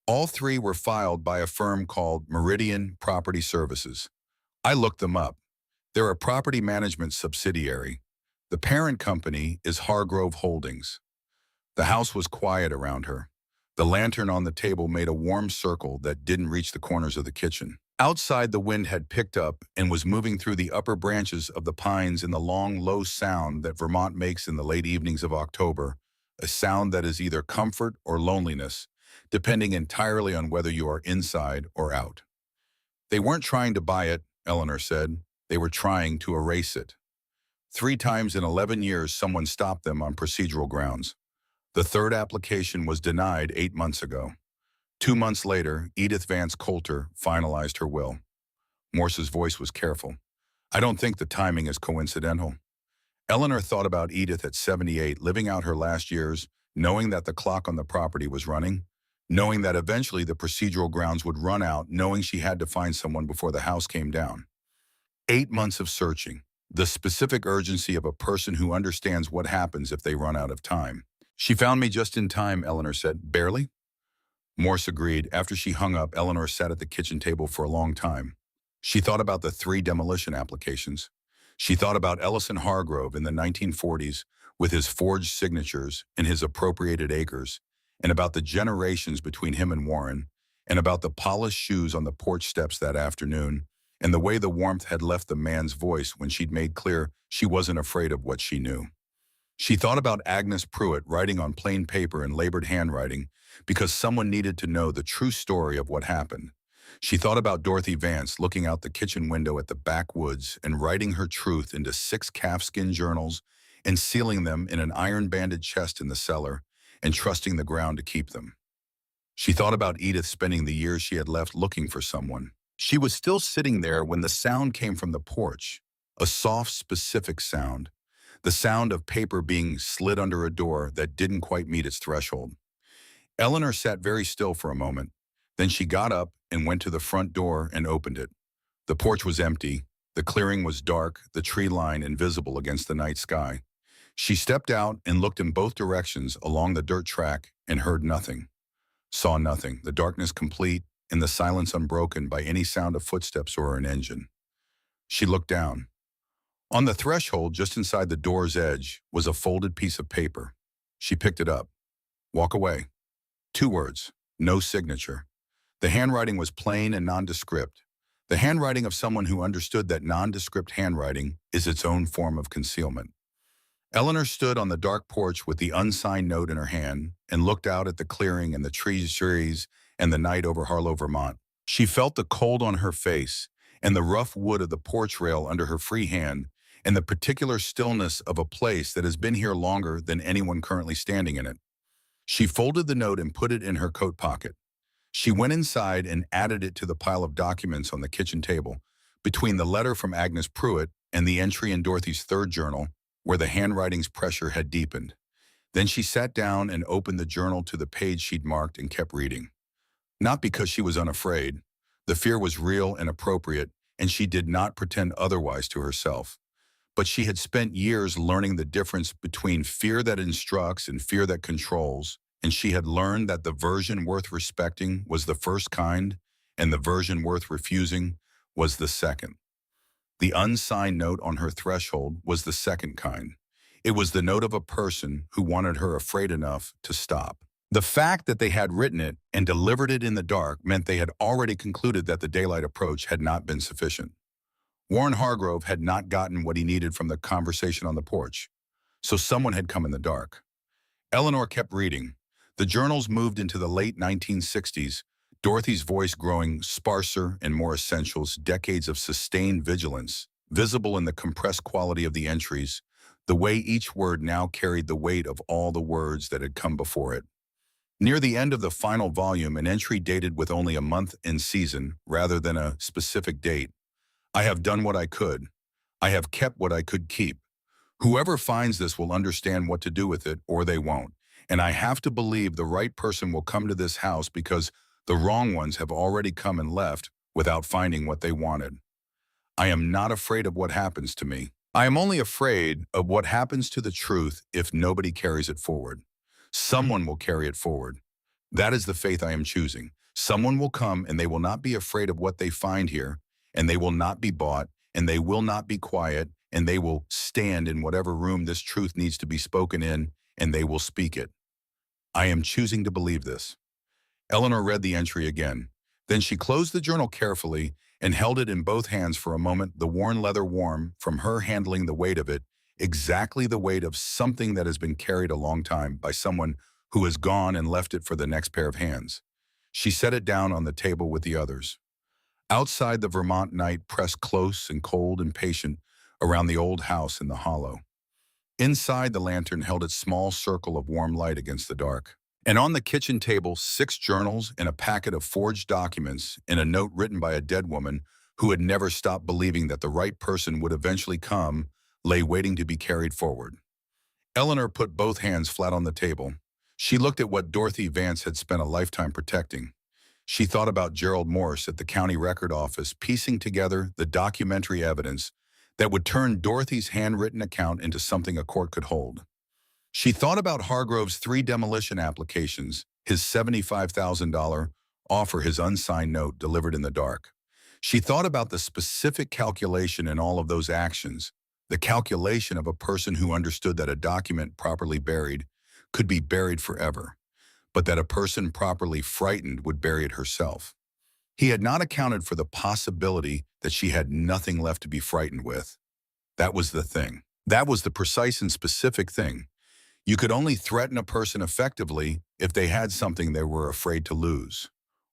S1: All 3 were filed by a firm called Meridian Property Services. I looked them up. They're a property management subsidiary. The parent company is Hargrove Holdings. The house was quiet around her. The lantern on the table made a warm circle that didn't reach the corners of the kitchen. Outside, the wind had picked up and was moving through the upper branches of the pines in the long, low sound that Vermont makes in the late evenings of October, a sound that is either comfort or loneliness, depending entirely on whether you are inside or out. They weren't trying to buy it, Eleanor said. They were trying to erase it. 3 times in 11 years, someone stopped them on procedural grounds. The 3rd application was denied 8 months ago. 2 months later, Edith Vance Coulter finalized her will. Morse's voice was careful. I don't think the timing is coincidental. Eleanor thought about Edith at 78, living out her last years, knowing that the clock on the property was running, knowing that eventually the procedural grounds would run out, knowing she had to find someone before the house came down. 8 months of searching, the specific urgency of a person who understands what happens if they run out of time. She found me just in time, Eleanor said. Barely? Morse agreed. After she hung up, Eleanor sat at the kitchen table for a long time. She thought about the 3 demolition applications. She thought about Ellison Hargrove in the 1940s with his forged signatures and his appropriated acres, and about the generations between him and Warren, and about the polished shoes on the porch steps that afternoon, and the way the warmth had left the man's voice when she'd made clear she wasn't afraid of what she knew. She thought about Agnes Pruitt writing on plain paper in labored handwriting because someone needed to know the true story of what happened. She thought about Dorothy Vance looking out the kitchen window at the backwoods and writing her truth into 6 calfskin journals and sealing them in an iron-banded chest in the cellar and trusting the ground to keep them. She thought about Edith spending the years she had left looking for someone. She was still sitting there when the sound came from the porch, a soft, specific sound, the sound of paper being slid under a door that didn't quite meet its threshold. Eleanor sat very still for a moment. Then she got up and went to the front door and opened it. The porch was empty. The clearing was dark, the tree line invisible against the night sky. She stepped out and looked in both directions along the dirt track and heard nothing, saw nothing, the darkness complete and the silence unbroken by any sound of footsteps or an engine. She looked down. On the threshold, just inside the door's edge, was a folded piece of paper. She picked it up. Walk away. 2 words, no signature. The handwriting was plain and nondescript. The handwriting of someone who understood that nondescript handwriting is its own form of concealment. Eleanor stood on the dark porch with the unsigned note in her hand and looked out at the clearing and the trees and the night over Harlow, Vermont. She felt the cold on her face and the rough wood of the porch rail under her free hand and the particular stillness of a place that has been here longer than anyone currently standing in it. She folded the note and put it in her coat pocket. She went inside and added it to the pile of documents on the kitchen table, between the letter from Agnes Pruitt and the entry in Dorothy's 3rd journal, where the handwriting's pressure had deepened. Then she sat down and opened the journal to the page she'd marked and kept reading. Not because she was unafraid. The fear was real and appropriate, and she did not pretend otherwise to herself. But she had spent years learning the difference between fear that instructs and fear that controls, and she had learned that the version worth respecting was the first kind, and the version worth refusing was the second. The unsigned note on her threshold was the second kind. It was the note of a person who wanted her afraid enough to stop. The fact that they had written it and delivered it in the dark meant they had already concluded that the daylight approach had not been sufficient. Warren Hargrove had not gotten what he needed from the conversation on the porch, so someone had come in the dark. Eleanor kept reading. The journals moved into the late 1960s, Dorothy's voice growing sparser and more essentials, decades of sustained vigilance, visible in the compressed quality of the entries, the way each word now carried the weight of all the words that had come before it. Near the end of the final volume, an entry dated with only a month and season, rather than a specific date. I have done what I could. I have kept what I could keep. Whoever finds this will understand what to do with it, or they won't. And I have to believe the right person will come to this house because the wrong ones have already come and left without finding what they wanted. I am not afraid of what happens to me. I am only afraid of what happens to the truth if nobody carries it forward. Someone will carry it forward. That is the faith I am choosing. Someone will come and they will not be afraid of what they find here, and they will not be bought, and they will not be quiet, and they will stand in whatever room this truth needs to be spoken in, and they will speak it. I am choosing to believe this. Eleanor read the entry again. Then she closed the journal carefully and held it in both hands for a moment, the worn leather warm from her handling the weight of it, exactly the weight of something that has been carried a long time by someone who has gone and left it for the next pair of hands. She set it down on the table with the others. Outside, the Vermont night pressed close and cold and patient around the old house in the hollow. Inside, the lantern held its small circle of warm light against the dark. And on the kitchen table, 6 journals and a packet of forged documents and a note written by a dead woman who had never stopped believing that the right person would eventually come lay waiting to be carried forward. Eleanor put both hands flat on the table. She looked at what Dorothy Vance had spent a lifetime protecting. She thought about Gerald Morse at the county record office piecing together the documentary evidence that would turn Dorothy's handwritten account into something a court could hold. She thought about Hargrove's 3 demolition applications, his $75,000 offer, his unsigned note delivered in the dark. She thought about the specific calculation in all of those actions, the calculation of a person who understood that a document properly buried could be buried forever. but that a person properly frightened would bury it herself. He had not accounted for the possibility that she had nothing left to be frightened with. That was the thing. That was the precise and specific thing. You could only threaten a person effectively if they had something they were afraid to lose.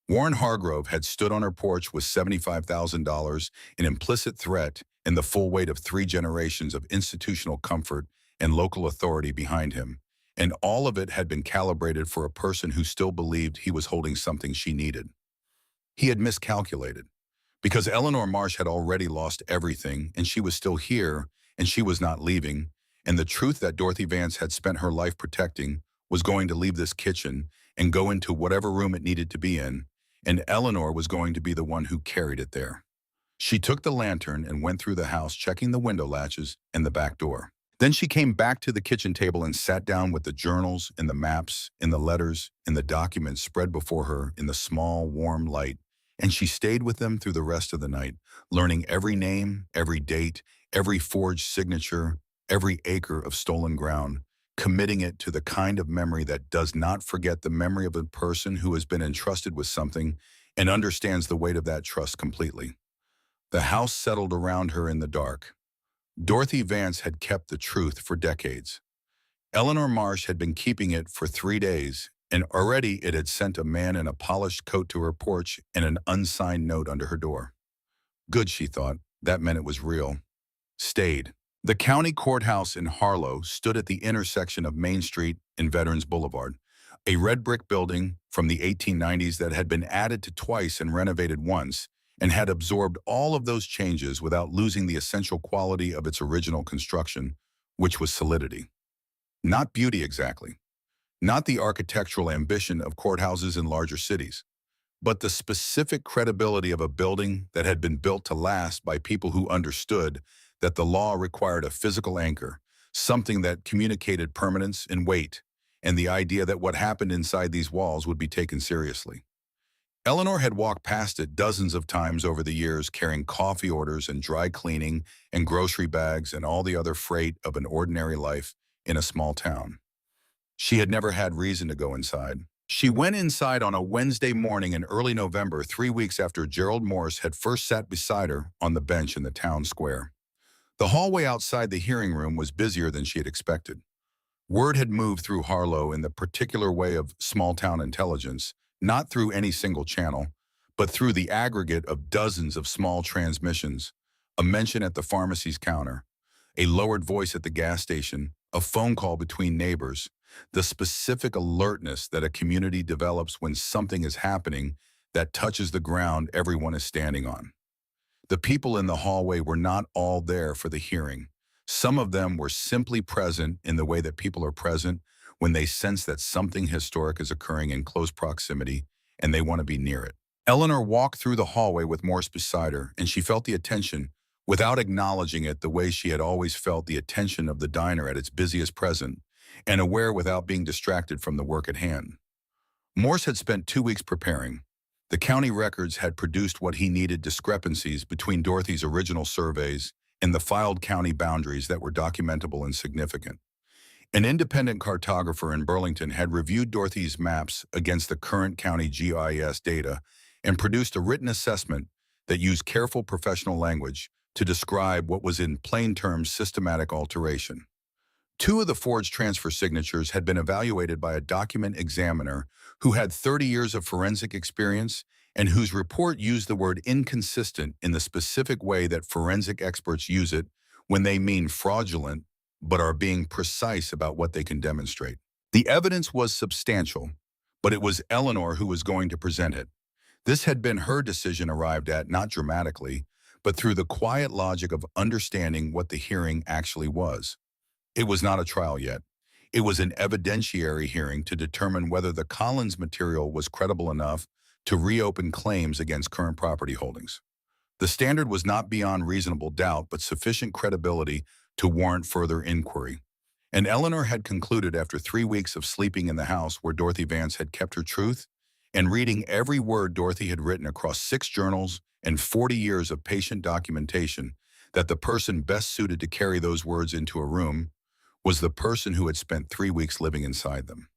S1: Warren Hargrove had stood on her porch with $75,000, an implicit threat, and the full weight of 3 generations of institutional comfort and local authority behind him. And all of it had been calibrated for a person who still believed he was holding something she needed. He had miscalculated, because Eleanor Marsh had already lost everything, and she was still here, and she was not leaving, and the truth that Dorothy Vance had spent her life protecting was going to leave this kitchen and go into whatever room it needed to be in, and Eleanor was going to be the one who carried it there. She took the lantern and went through the house, checking the window latches and the back door. Then she came back to the kitchen table and sat down with the journals and the maps and the letters and the documents spread before her in the small, warm light, and she stayed with them through the rest of the night, learning every name, every date, every forged signature, every acre of stolen ground, committing it to the kind of memory that does not forget the memory of a person who has been entrusted with something and understands the weight of that trust completely. The house settled around her in the dark. Dorothy Vance had kept the truth for decades. Eleanor Marsh had been keeping it for 3 days, and already it had sent a man in a polished coat to her porch and an unsigned note under her door. Good, she thought. That meant it was real. Stayed. The county courthouse in Harlow stood at the intersection of Main Street and Veterans Boulevard, a red brick building from the 1890s that had been added to twice and renovated once, and had absorbed all of those changes without losing the essential quality of its original construction, which was solidity. Not beauty exactly, not the architectural ambition of courthouses in larger cities, but the specific credibility of a building that had been built to last by people who understood that the law required a physical anchor, something that communicated permanence and weight, and the idea that what happened inside these walls would be taken seriously. Eleanor had walked past it dozens of times over the years, carrying coffee orders and dry cleaning and grocery bags and all the other freight of an ordinary life in a small town. She had never had reason to go inside. She went inside on a Wednesday morning in early November, 3 weeks after Gerald Morse had first sat beside her on the bench in the town square. The hallway outside the hearing room was busier than she had expected. Word had moved through Harlow in the particular way of small-town intelligence, not through any single channel, but through the aggregate of dozens of small transmissions, a mention at the pharmacy's counter, a lowered voice at the gas station, a phone call between neighbors, the specific alertness that a community develops when something is happening that touches the ground everyone is standing on. The people in the hallway were not all there for the hearing. Some of them were simply present in the way that people are present when they sense that something historic is occurring in close proximity and they want to be near it. Eleanor walked through the hallway with Morse beside her, and she felt the attention, without acknowledging it the way she had always felt the attention of the diner at its busiest present, and aware without being distracted from the work at hand. Morse had spent 2 weeks preparing. The county records had produced what he needed: discrepancies between Dorothy's original surveys and the filed county boundaries that were documentable and significant. An independent cartographer in Burlington had reviewed Dorothy's maps against the current county GIS data and produced a written assessment that used careful professional language to describe what was in plain terms systematic alteration. 2 of the forged transfer signatures had been evaluated by a document examiner who had 30 years of forensic experience and whose report used the word inconsistent in the specific way that forensic experts use it when they mean fraudulent but are being precise about what they can demonstrate. The evidence was substantial, but it was Eleanor who was going to present it. This had been her decision, arrived at not dramatically, but through the quiet logic of understanding what the hearing actually was. It was not a trial yet. It was an evidentiary hearing to determine whether the Collins material was credible enough to reopen claims against current property holdings. The standard was not beyond reasonable doubt, but sufficient credibility to warrant further inquiry. And Eleanor had concluded, after 3 weeks of sleeping in the house where Dorothy Vance had kept her truth, and reading every word Dorothy had written across 6 journals and 40 years of patient documentation, that the person best suited to carry those words into a room was the person who had spent 3 weeks living inside them.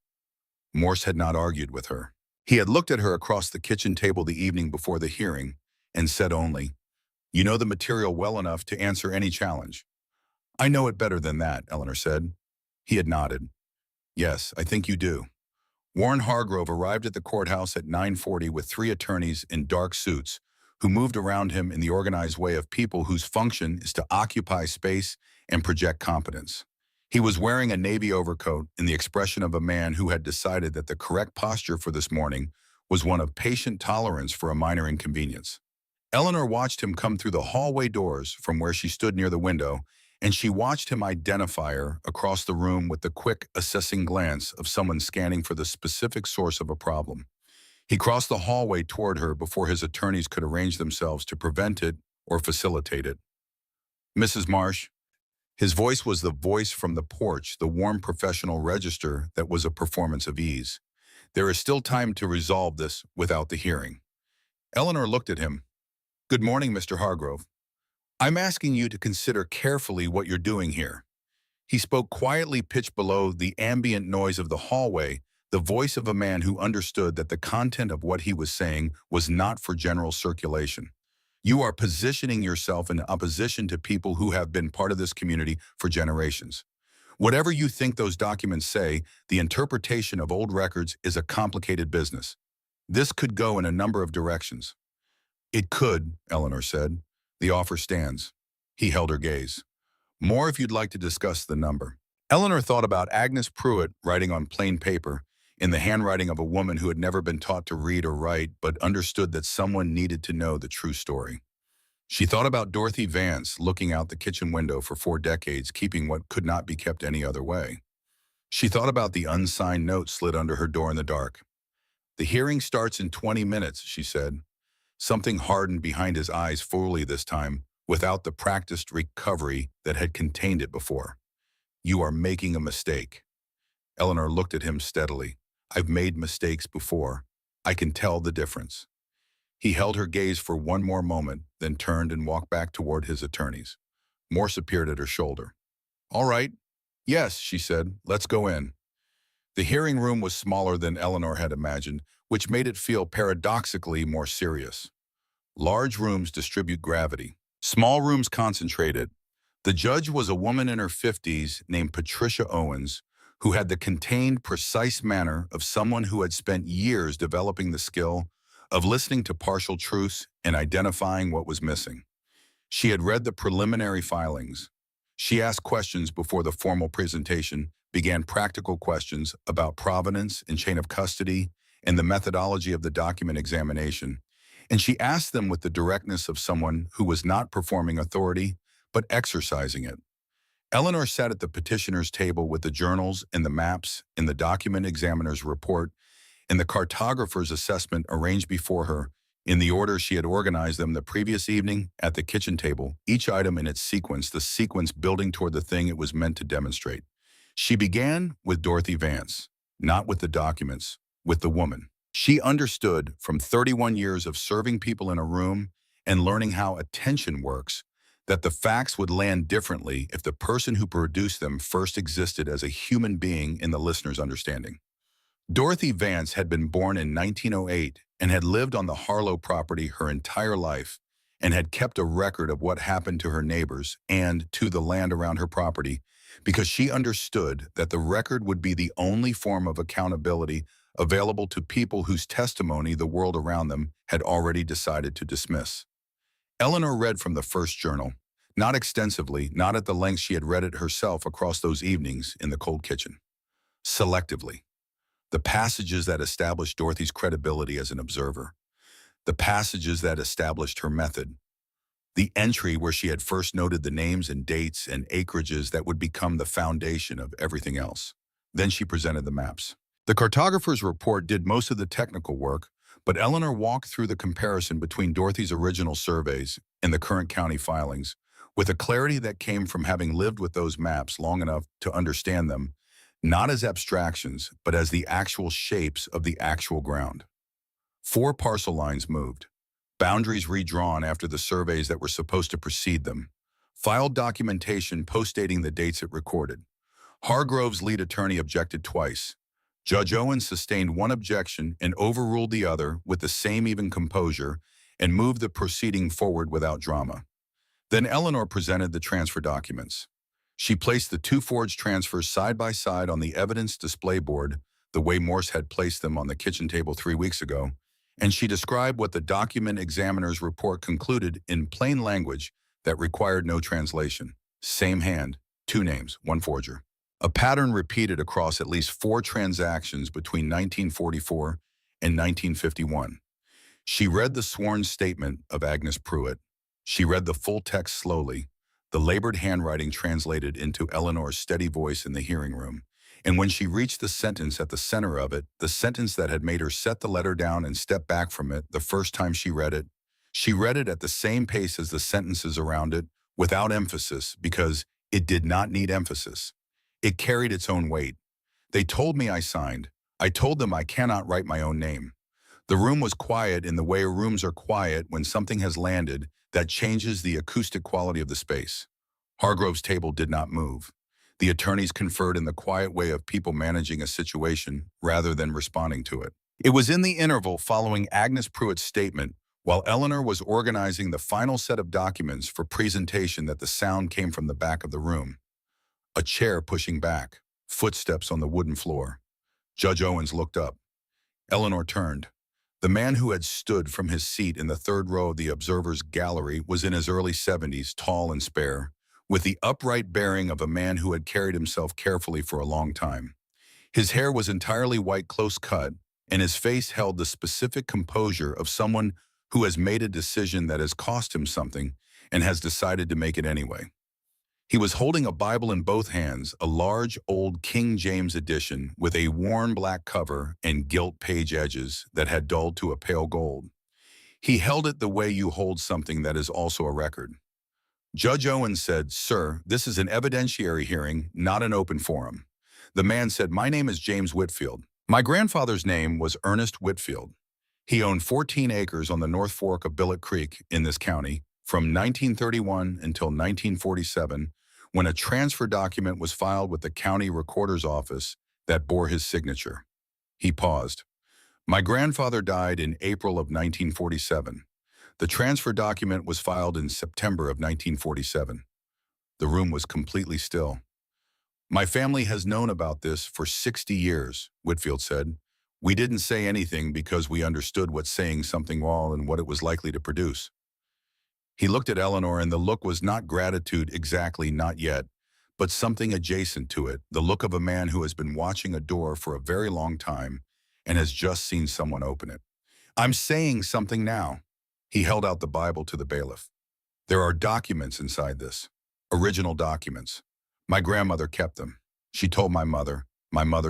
S1: Morse had not argued with her. He had looked at her across the kitchen table the evening before the hearing and said only, "You know the material well enough to answer any challenge." "I know it better than that," Eleanor said. He had nodded. "Yes, I think you do." Warren Hargrove arrived at the courthouse at 9:40 with three attorneys in dark suits who moved around him in the organized way of people whose function is to occupy space and project competence. He was wearing a navy overcoat in the expression of a man who had decided that the correct posture for this morning was one of patient tolerance for a minor inconvenience. Eleanor watched him come through the hallway doors from where she stood near the window, and she watched him identify her across the room with the quick, assessing glance of someone scanning for the specific source of a problem. He crossed the hallway toward her before his attorneys could arrange themselves to prevent it or facilitate it. "Mrs. Marsh." His voice was the voice from the porch, the warm professional register that was a performance of ease. "There is still time to resolve this without the hearing." Eleanor looked at him. "Good morning, Mr. Hargrove. I'm asking you to consider carefully what you're doing here." He spoke quietly, pitched below the ambient noise of the hallway, the voice of a man who understood that the content of what he was saying was not for general circulation. "You are positioning yourself in opposition to people who have been part of this community for generations. Whatever you think those documents say, the interpretation of old records is a complicated business. This could go in a number of directions." "It could," Eleanor said. "The offer stands." He held her gaze. "More if you'd like to discuss the number." Eleanor thought about Agnes Pruitt writing on plain paper, in the handwriting of a woman who had never been taught to read or write but understood that someone needed to know the true story. She thought about Dorothy Vance looking out the kitchen window for 4 decades, keeping what could not be kept any other way. She thought about the unsigned note slid under her door in the dark. "The hearing starts in 20 minutes, she said. Something hardened behind his eyes fully this time, without the practiced recovery that had contained it before. "You are making a mistake." Eleanor looked at him steadily. "I've made mistakes before. I can tell the difference." He held her gaze for one more moment, then turned and walked back toward his attorneys. Morse appeared at her shoulder. "All right. Yes," she said. "Let's go in." The hearing room was smaller than Eleanor had imagined, which made it feel paradoxically more serious. Large rooms distribute gravity. Small rooms concentrate it. The judge was a woman in her 50s named Patricia Owens, who had the contained, precise manner of someone who had spent years developing the skill of listening to partial truths and identifying what was missing. She had read the preliminary filings. She asked questions before the formal presentation, began practical questions about provenance and chain of custody and the methodology of the document examination, and she asked them with the directness of someone who was not performing authority, but exercising it. Eleanor sat at the petitioner's table with the journals and the maps and the document examiner's report and the cartographer's assessment arranged before her in the order she had organized them the previous evening at the kitchen table, each item in its sequence, the sequence building toward the thing it was meant to demonstrate. She began with Dorothy Vance, not with the documents, with the woman. She understood from 31 years of serving people in a room and learning how attention works that the facts would land differently if the person who produced them first existed as a human being in the listener's understanding. Dorothy Vance had been born in 1908 and had lived on the Harlow property her entire life and had kept a record of what happened to her neighbors and to the land around her property because she understood that the record would be the only form of accountability available to people whose testimony the world around them had already decided to dismiss. Eleanor read from the first journal, not extensively, not at the length she had read it herself across those evenings in the cold kitchen. Selectively. The passages that established Dorothy's credibility as an observer. The passages that established her method. The entry where she had first noted the names and dates and acreages that would become the foundation of everything else. Then she presented the maps. The cartographer's report did most of the technical work, but Eleanor walked through the comparison between Dorothy's original surveys and the current county filings, with a clarity that came from having lived with those maps long enough to understand them, not as abstractions, but as the actual shapes of the actual ground. 4 parcel lines moved, boundaries redrawn after the surveys that were supposed to precede them, filed documentation postdating the dates it recorded. Hargrove's lead attorney objected twice. Judge Owen sustained one objection and overruled the other with the same even composure and moved the proceeding forward without drama. Then Eleanor presented the transfer documents. She placed the two forged transfers side by side on the evidence display board, the way Morse had placed them on the kitchen table 3 weeks ago, and she described what the document examiner's report concluded in plain language that required no translation. Same hand, two names, one forger. A pattern repeated across at least 4 transactions between 1944 and 1951. She read the sworn statement of Agnes Pruitt. She read the full text slowly, the labored handwriting translated into Eleanor's steady voice in the hearing room. And when she reached the sentence at the center of it, the sentence that had made her set the letter down and step back from it the first time she read it at the same pace as the sentences around it, without emphasis, because it did not need emphasis. It carried its own weight. They told me I signed. I told them I cannot write my own name. The room was quiet in the way rooms are quiet when something has landed that changes the acoustic quality of the space. Hargrove's table did not move. The attorneys conferred in the quiet way of people managing a situation rather than responding to it. It was in the interval following Agnes Pruitt's statement, while Eleanor was organizing the final set of documents for presentation, that the sound came from the back of the room. A chair pushing back, footsteps on the wooden floor. Judge Owens looked up. Eleanor turned. The man who had stood from his seat in the third row of the observer's gallery was in his early 70s, tall and spare, with the upright bearing of a man who had carried himself carefully for a long time. His hair was entirely white, close cut, and his face held the specific composure of someone who has made a decision that has cost him something and has decided to make it anyway. He was holding a Bible in both hands, a large old King James edition with a worn black cover and gilt page edges that had dulled to a pale gold. He held it the way you hold something that is also a record. Judge Owens said, "Sir, this is an evidentiary hearing, not an open forum." The man said, "My name is James Whitfield. My grandfather's name was Ernest Whitfield. He owned 14 acres on the North Fork of Billet Creek in this county from 1931 until 1947, when a transfer document was filed with the county recorder's office that bore his signature." He paused. "My grandfather died in April of 1947. The transfer document was filed in September of 1947. The room was completely still. "My family has known about this for 60 years, Whitfield said. "We didn't say anything because we understood what saying something was and what it was likely to produce." He looked at Eleanor, and the look was not gratitude exactly, not yet, but something adjacent to it, the look of a man who has been watching a door for a very long time and has just seen someone open it. "I'm saying something now." He held out the Bible to the bailiff. "There are documents inside this. Original documents. My grandmother kept them. She told my mother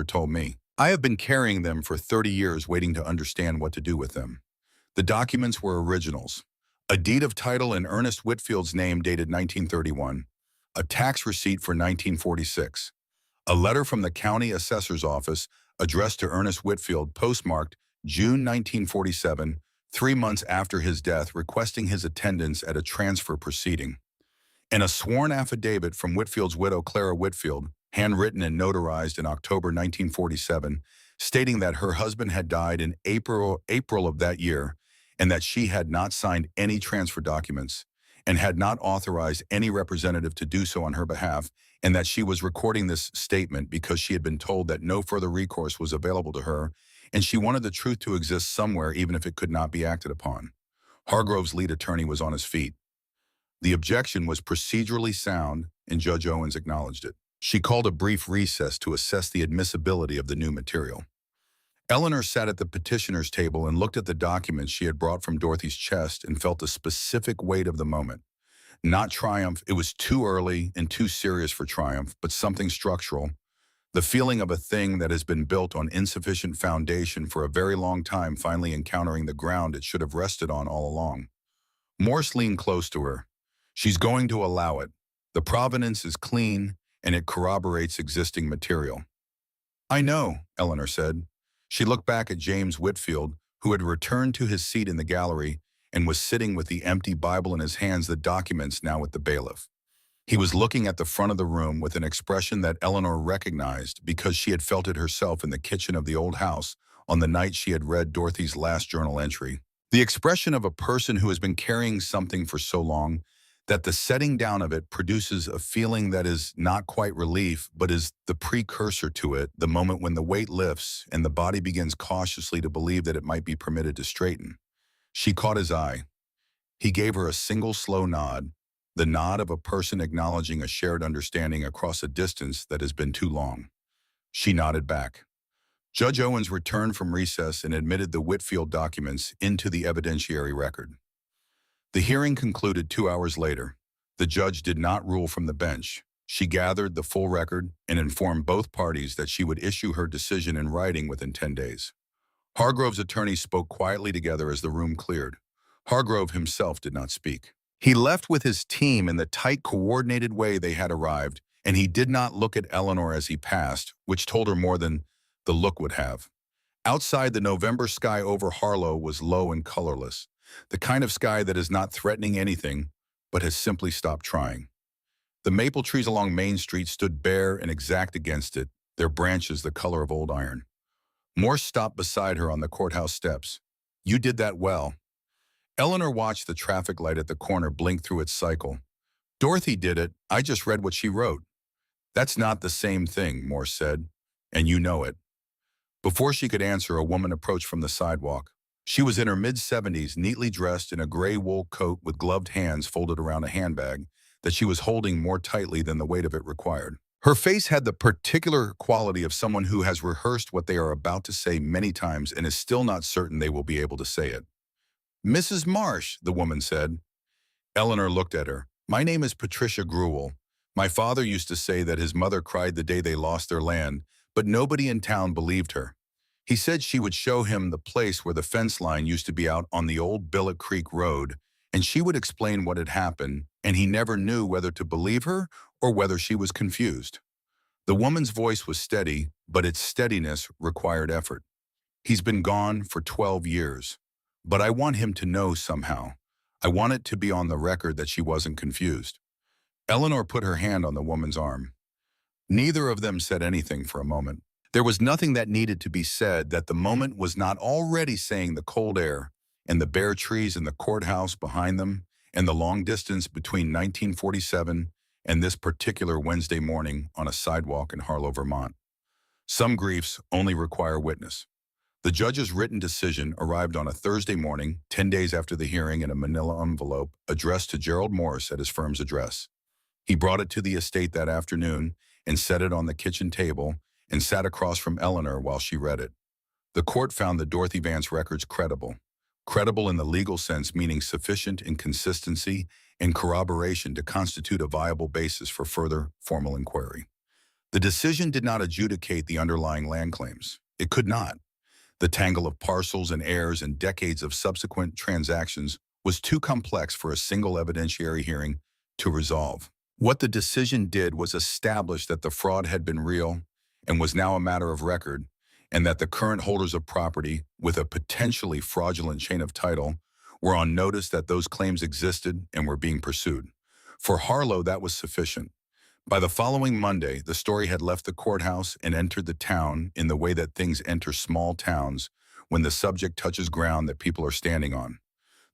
S1: told me. I have been carrying them for 30 years, waiting to understand what to do with them. The documents were originals. A deed of title in Ernest Whitfield's name dated 1931, a tax receipt for 1946, a letter from the county assessor's office addressed to Ernest Whitfield postmarked June 1947, 3 months after his death, requesting his attendance at a transfer proceeding, and a sworn affidavit from Whitfield's widow, Clara Whitfield, handwritten and notarized in October 1947, stating that her husband had died in April of that year, and that she had not signed any transfer documents and had not authorized any representative to do so on her behalf, and that she was recording this statement because she had been told that no further recourse was available to her, and she wanted the truth to exist somewhere even if it could not be acted upon. Hargrove's lead attorney was on his feet. The objection was procedurally sound, and Judge Owens acknowledged it. She called a brief recess to assess the admissibility of the new material. Eleanor sat at the petitioner's table and looked at the documents she had brought from Dorothy's chest and felt the specific weight of the moment. Not triumph, it was too early and too serious for triumph, but something structural. The feeling of a thing that has been built on insufficient foundation for a very long time finally encountering the ground it should have rested on all along. Morse leaned close to her. "She's going to allow it. The provenance is clean, and it corroborates existing material." "I know," Eleanor said. She looked back at James Whitfield, who had returned to his seat in the gallery and was sitting with the empty Bible in his hands, the documents now with the bailiff. He was looking at the front of the room with an expression that Eleanor recognized because she had felt it herself in the kitchen of the old house on the night she had read Dorothy's last journal entry. The expression of a person who has been carrying something for so long that the setting down of it produces a feeling that is not quite relief, but is the precursor to it, the moment when the weight lifts and the body begins cautiously to believe that it might be permitted to straighten. She caught his eye. He gave her a single slow nod, the nod of a person acknowledging a shared understanding across a distance that has been too long. She nodded back. Judge Owens returned from recess and admitted the Whitfield documents into the evidentiary record. The hearing concluded 2 hours later. The judge did not rule from the bench. She gathered the full record and informed both parties that she would issue her decision in writing within 10 days. Hargrove's attorneys spoke quietly together as the room cleared. Hargrove himself did not speak. He left with his team in the tight, coordinated way they had arrived, and he did not look at Eleanor as he passed, which told her more than the look would have. Outside, the November sky over Harlow was low and colorless, the kind of sky that is not threatening anything, but has simply stopped trying. The maple trees along Main Street stood bare and exact against it, their branches the color of old iron. Morse stopped beside her on the courthouse steps. "You did that well." Eleanor watched the traffic light at the corner blink through its cycle. "Dorothy did it. I just read what she wrote." "That's not the same thing," Morse said, "and you know it." Before she could answer, a woman approached from the sidewalk. She was in her mid-70s, neatly dressed in a gray wool coat with gloved hands folded around a handbag that she was holding more tightly than the weight of it required. Her face had the particular quality of someone who has rehearsed what they are about to say many times and is still not certain they will be able to say it. "Mrs. Marsh," the woman said. Eleanor looked at her. "My name is Patricia Gruel. My father used to say that his mother cried the day they lost their land, but nobody in town believed her. He said she would show him the place where the fence line used to be out on the old Billet Creek Road, and she would explain what had happened, and he never knew whether to believe her or whether she was confused." The woman's voice was steady, but its steadiness required effort. "He's been gone for 12 years. But I want him to know somehow. I want it to be on the record that she wasn't confused." Eleanor put her hand on the woman's arm. Neither of them said anything for a moment. There was nothing that needed to be said that the moment was not already saying. The cold air, and the bare trees in the courthouse behind them, and the long distance between 1947 and this particular Wednesday morning on a sidewalk in Harlow, Vermont. Some griefs only require witness. The judge's written decision arrived on a Thursday morning, 10 days after the hearing, in a manila envelope addressed to Gerald Morse at his firm's address. He brought it to the estate that afternoon and set it on the kitchen table and sat across from Eleanor while she read it. The court found the Dorothy Vance records credible. Credible in the legal sense, meaning sufficient in consistency and corroboration to constitute a viable basis for further formal inquiry. The decision did not adjudicate the underlying land claims. It could not. The tangle of parcels and heirs and decades of subsequent transactions was too complex for a single evidentiary hearing to resolve. What the decision did was establish that the fraud had been real and was now a matter of record, and that the current holders of property with a potentially fraudulent chain of title were on notice that those claims existed and were being pursued. For Harlow, that was sufficient. By the following Monday, the story had left the courthouse and entered the town in the way that things enter small towns when the subject touches ground that people are standing on.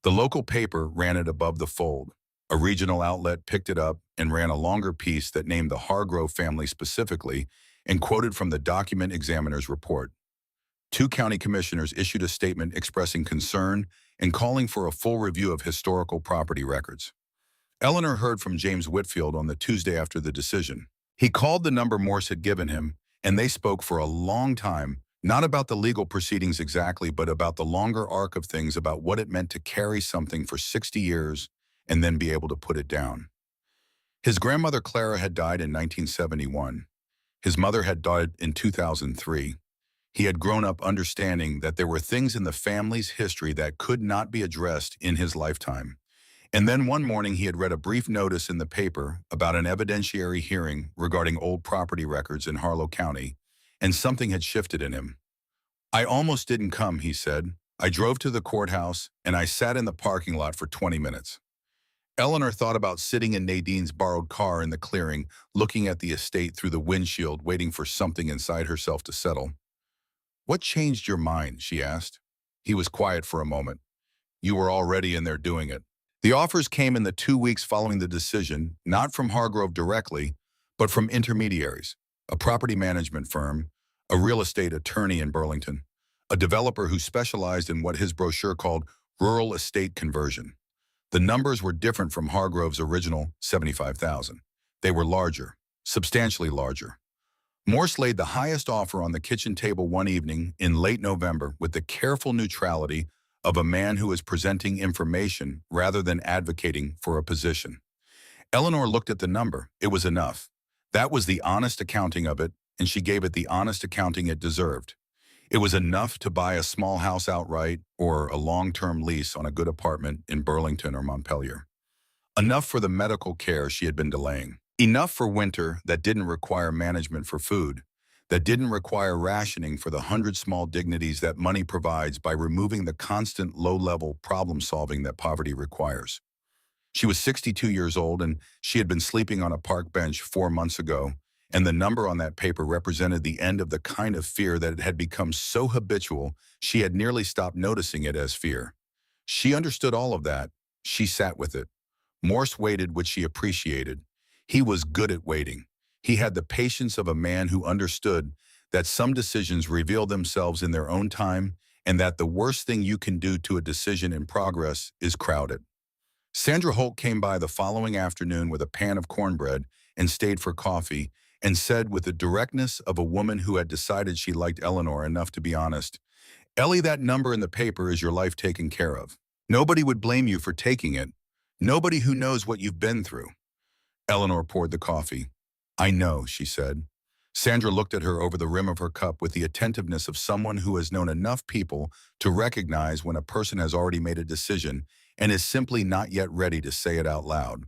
S1: The local paper ran it above the fold. A regional outlet picked it up and ran a longer piece that named the Hargrove family specifically and quoted from the document examiner's report. 2 county commissioners issued a statement expressing concern and calling for a full review of historical property records. Eleanor heard from James Whitfield on the Tuesday after the decision. He called the number Morse had given him, and they spoke for a long time, not about the legal proceedings exactly, but about the longer arc of things, about what it meant to carry something for 60 years and then be able to put it down. His grandmother Clara had died in 1971. His mother had died in 2003. He had grown up understanding that there were things in the family's history that could not be addressed in his lifetime. And then one morning he had read a brief notice in the paper about an evidentiary hearing regarding old property records in Harlow County, and something had shifted in him. "I almost didn't come," he said. "I drove to the courthouse, and I sat in the parking lot for 20 minutes. Eleanor thought about sitting in Nadine's borrowed car in the clearing, looking at the estate through the windshield, waiting for something inside herself to settle. "What changed your mind?" she asked. He was quiet for a moment. "You were already in there doing it." The offers came in the 2 weeks following the decision, not from Hargrove directly, but from intermediaries, a property management firm, a real estate attorney in Burlington, a developer who specialized in what his brochure called rural estate conversion. The numbers were different from Hargrove's original 75,000. They were larger, substantially larger. Morse laid the highest offer on the kitchen table one evening in late November with the careful neutrality of a man who is presenting information rather than advocating for a position. Eleanor looked at the number. It was enough. That was the honest accounting of it, and she gave it the honest accounting it deserved. It was enough to buy a small house outright or a long-term lease on a good apartment in Burlington or Montpelier. Enough for the medical care she had been delaying. Enough for winter that didn't require management for food, that didn't require rationing for the 100 small dignities that money provides by removing the constant low-level problem-solving that poverty requires. She was 62 years old, and she had been sleeping on a park bench 4 months ago, and the number on that paper represented the end of the kind of fear that had become so habitual she had nearly stopped noticing it as fear. She understood all of that. She sat with it. Morse waited, which she appreciated. He was good at waiting. He had the patience of a man who understood that some decisions reveal themselves in their own time and that the worst thing you can do to a decision in progress is crowd it. Sandra Holt came by the following afternoon with a pan of cornbread and stayed for coffee and said with the directness of a woman who had decided she liked Eleanor enough to be honest, "Ellie, that number in the paper is your life taken care of. Nobody would blame you for taking it. Nobody who knows what you've been through." Eleanor poured the coffee. "I know," she said. Sandra looked at her over the rim of her cup with the attentiveness of someone who has known enough people to recognize when a person has already made a decision and is simply not yet ready to say it out loud.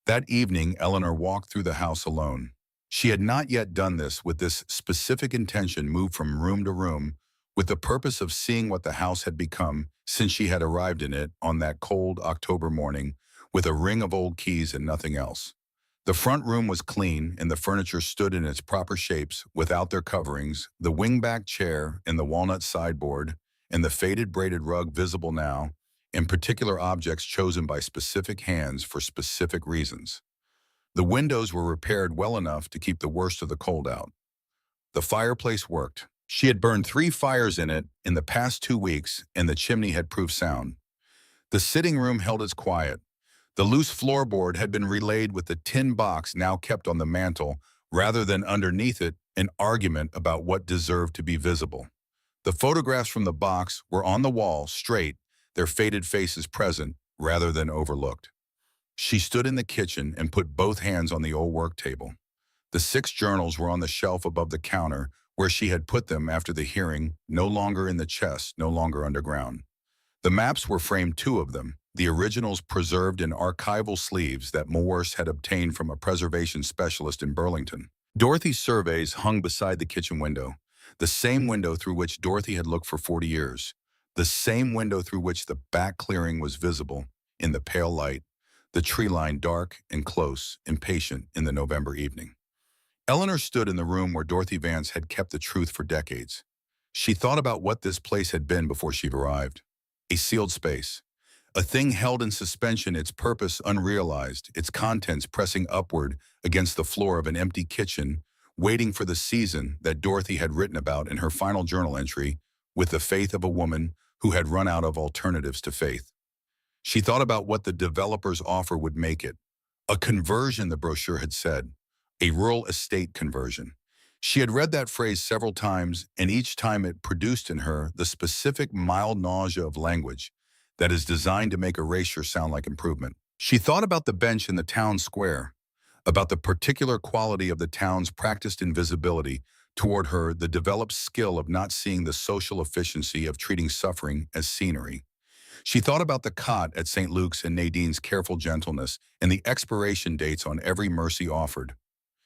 S1: That evening, Eleanor walked through the house alone. She had not yet done this with this specific intention, moved from room to room, with the purpose of seeing what the house had become since she had arrived in it on that cold October morning with a ring of old keys and nothing else. The front room was clean, and the furniture stood in its proper shapes without their coverings, the wingback chair and the walnut sideboard, and the faded braided rug visible now, and particular objects chosen by specific hands for specific reasons. The windows were repaired well enough to keep the worst of the cold out. The fireplace worked. She had burned 3 fires in it in the past 2 weeks, and the chimney had proved sound. The sitting room held its quiet. The loose floorboard had been relaid with the tin box now kept on the mantel, rather than underneath it an argument about what deserved to be visible. The photographs from the box were on the wall, straight, their faded faces present, rather than overlooked. She stood in the kitchen and put both hands on the old work table. The 6 journals were on the shelf above the counter, where she had put them after the hearing, no longer in the chest, no longer underground. The maps were framed, 2 of them, the originals preserved in archival sleeves that Morse had obtained from a preservation specialist in Burlington. Dorothy's surveys hung beside the kitchen window, the same window through which Dorothy had looked for 40 years, the same window through which the back clearing was visible in the pale light, the tree line dark and close, impatient in the November evening. Eleanor stood in the room where Dorothy Vance had kept the truth for decades. She thought about what this place had been before she arrived. A sealed space. A thing held in suspension, its purpose unrealized, its contents pressing upward against the floor of an empty kitchen, waiting for the season that Dorothy had written about in her final journal entry, with the faith of a woman who had run out of alternatives to faith. She thought about what the developer's offer would make it. A conversion, the brochure had said. A rural estate conversion. She had read that phrase several times, and each time it produced in her the specific mild nausea of language that is designed to make erasure sound like improvement. She thought about the bench in the town square, about the particular quality of the town's practiced invisibility toward her, the developed skill of not seeing the social efficiency of treating suffering as scenery. She thought about the cot at St. Luke's and Nadine's careful gentleness and the expiration dates on every mercy offered.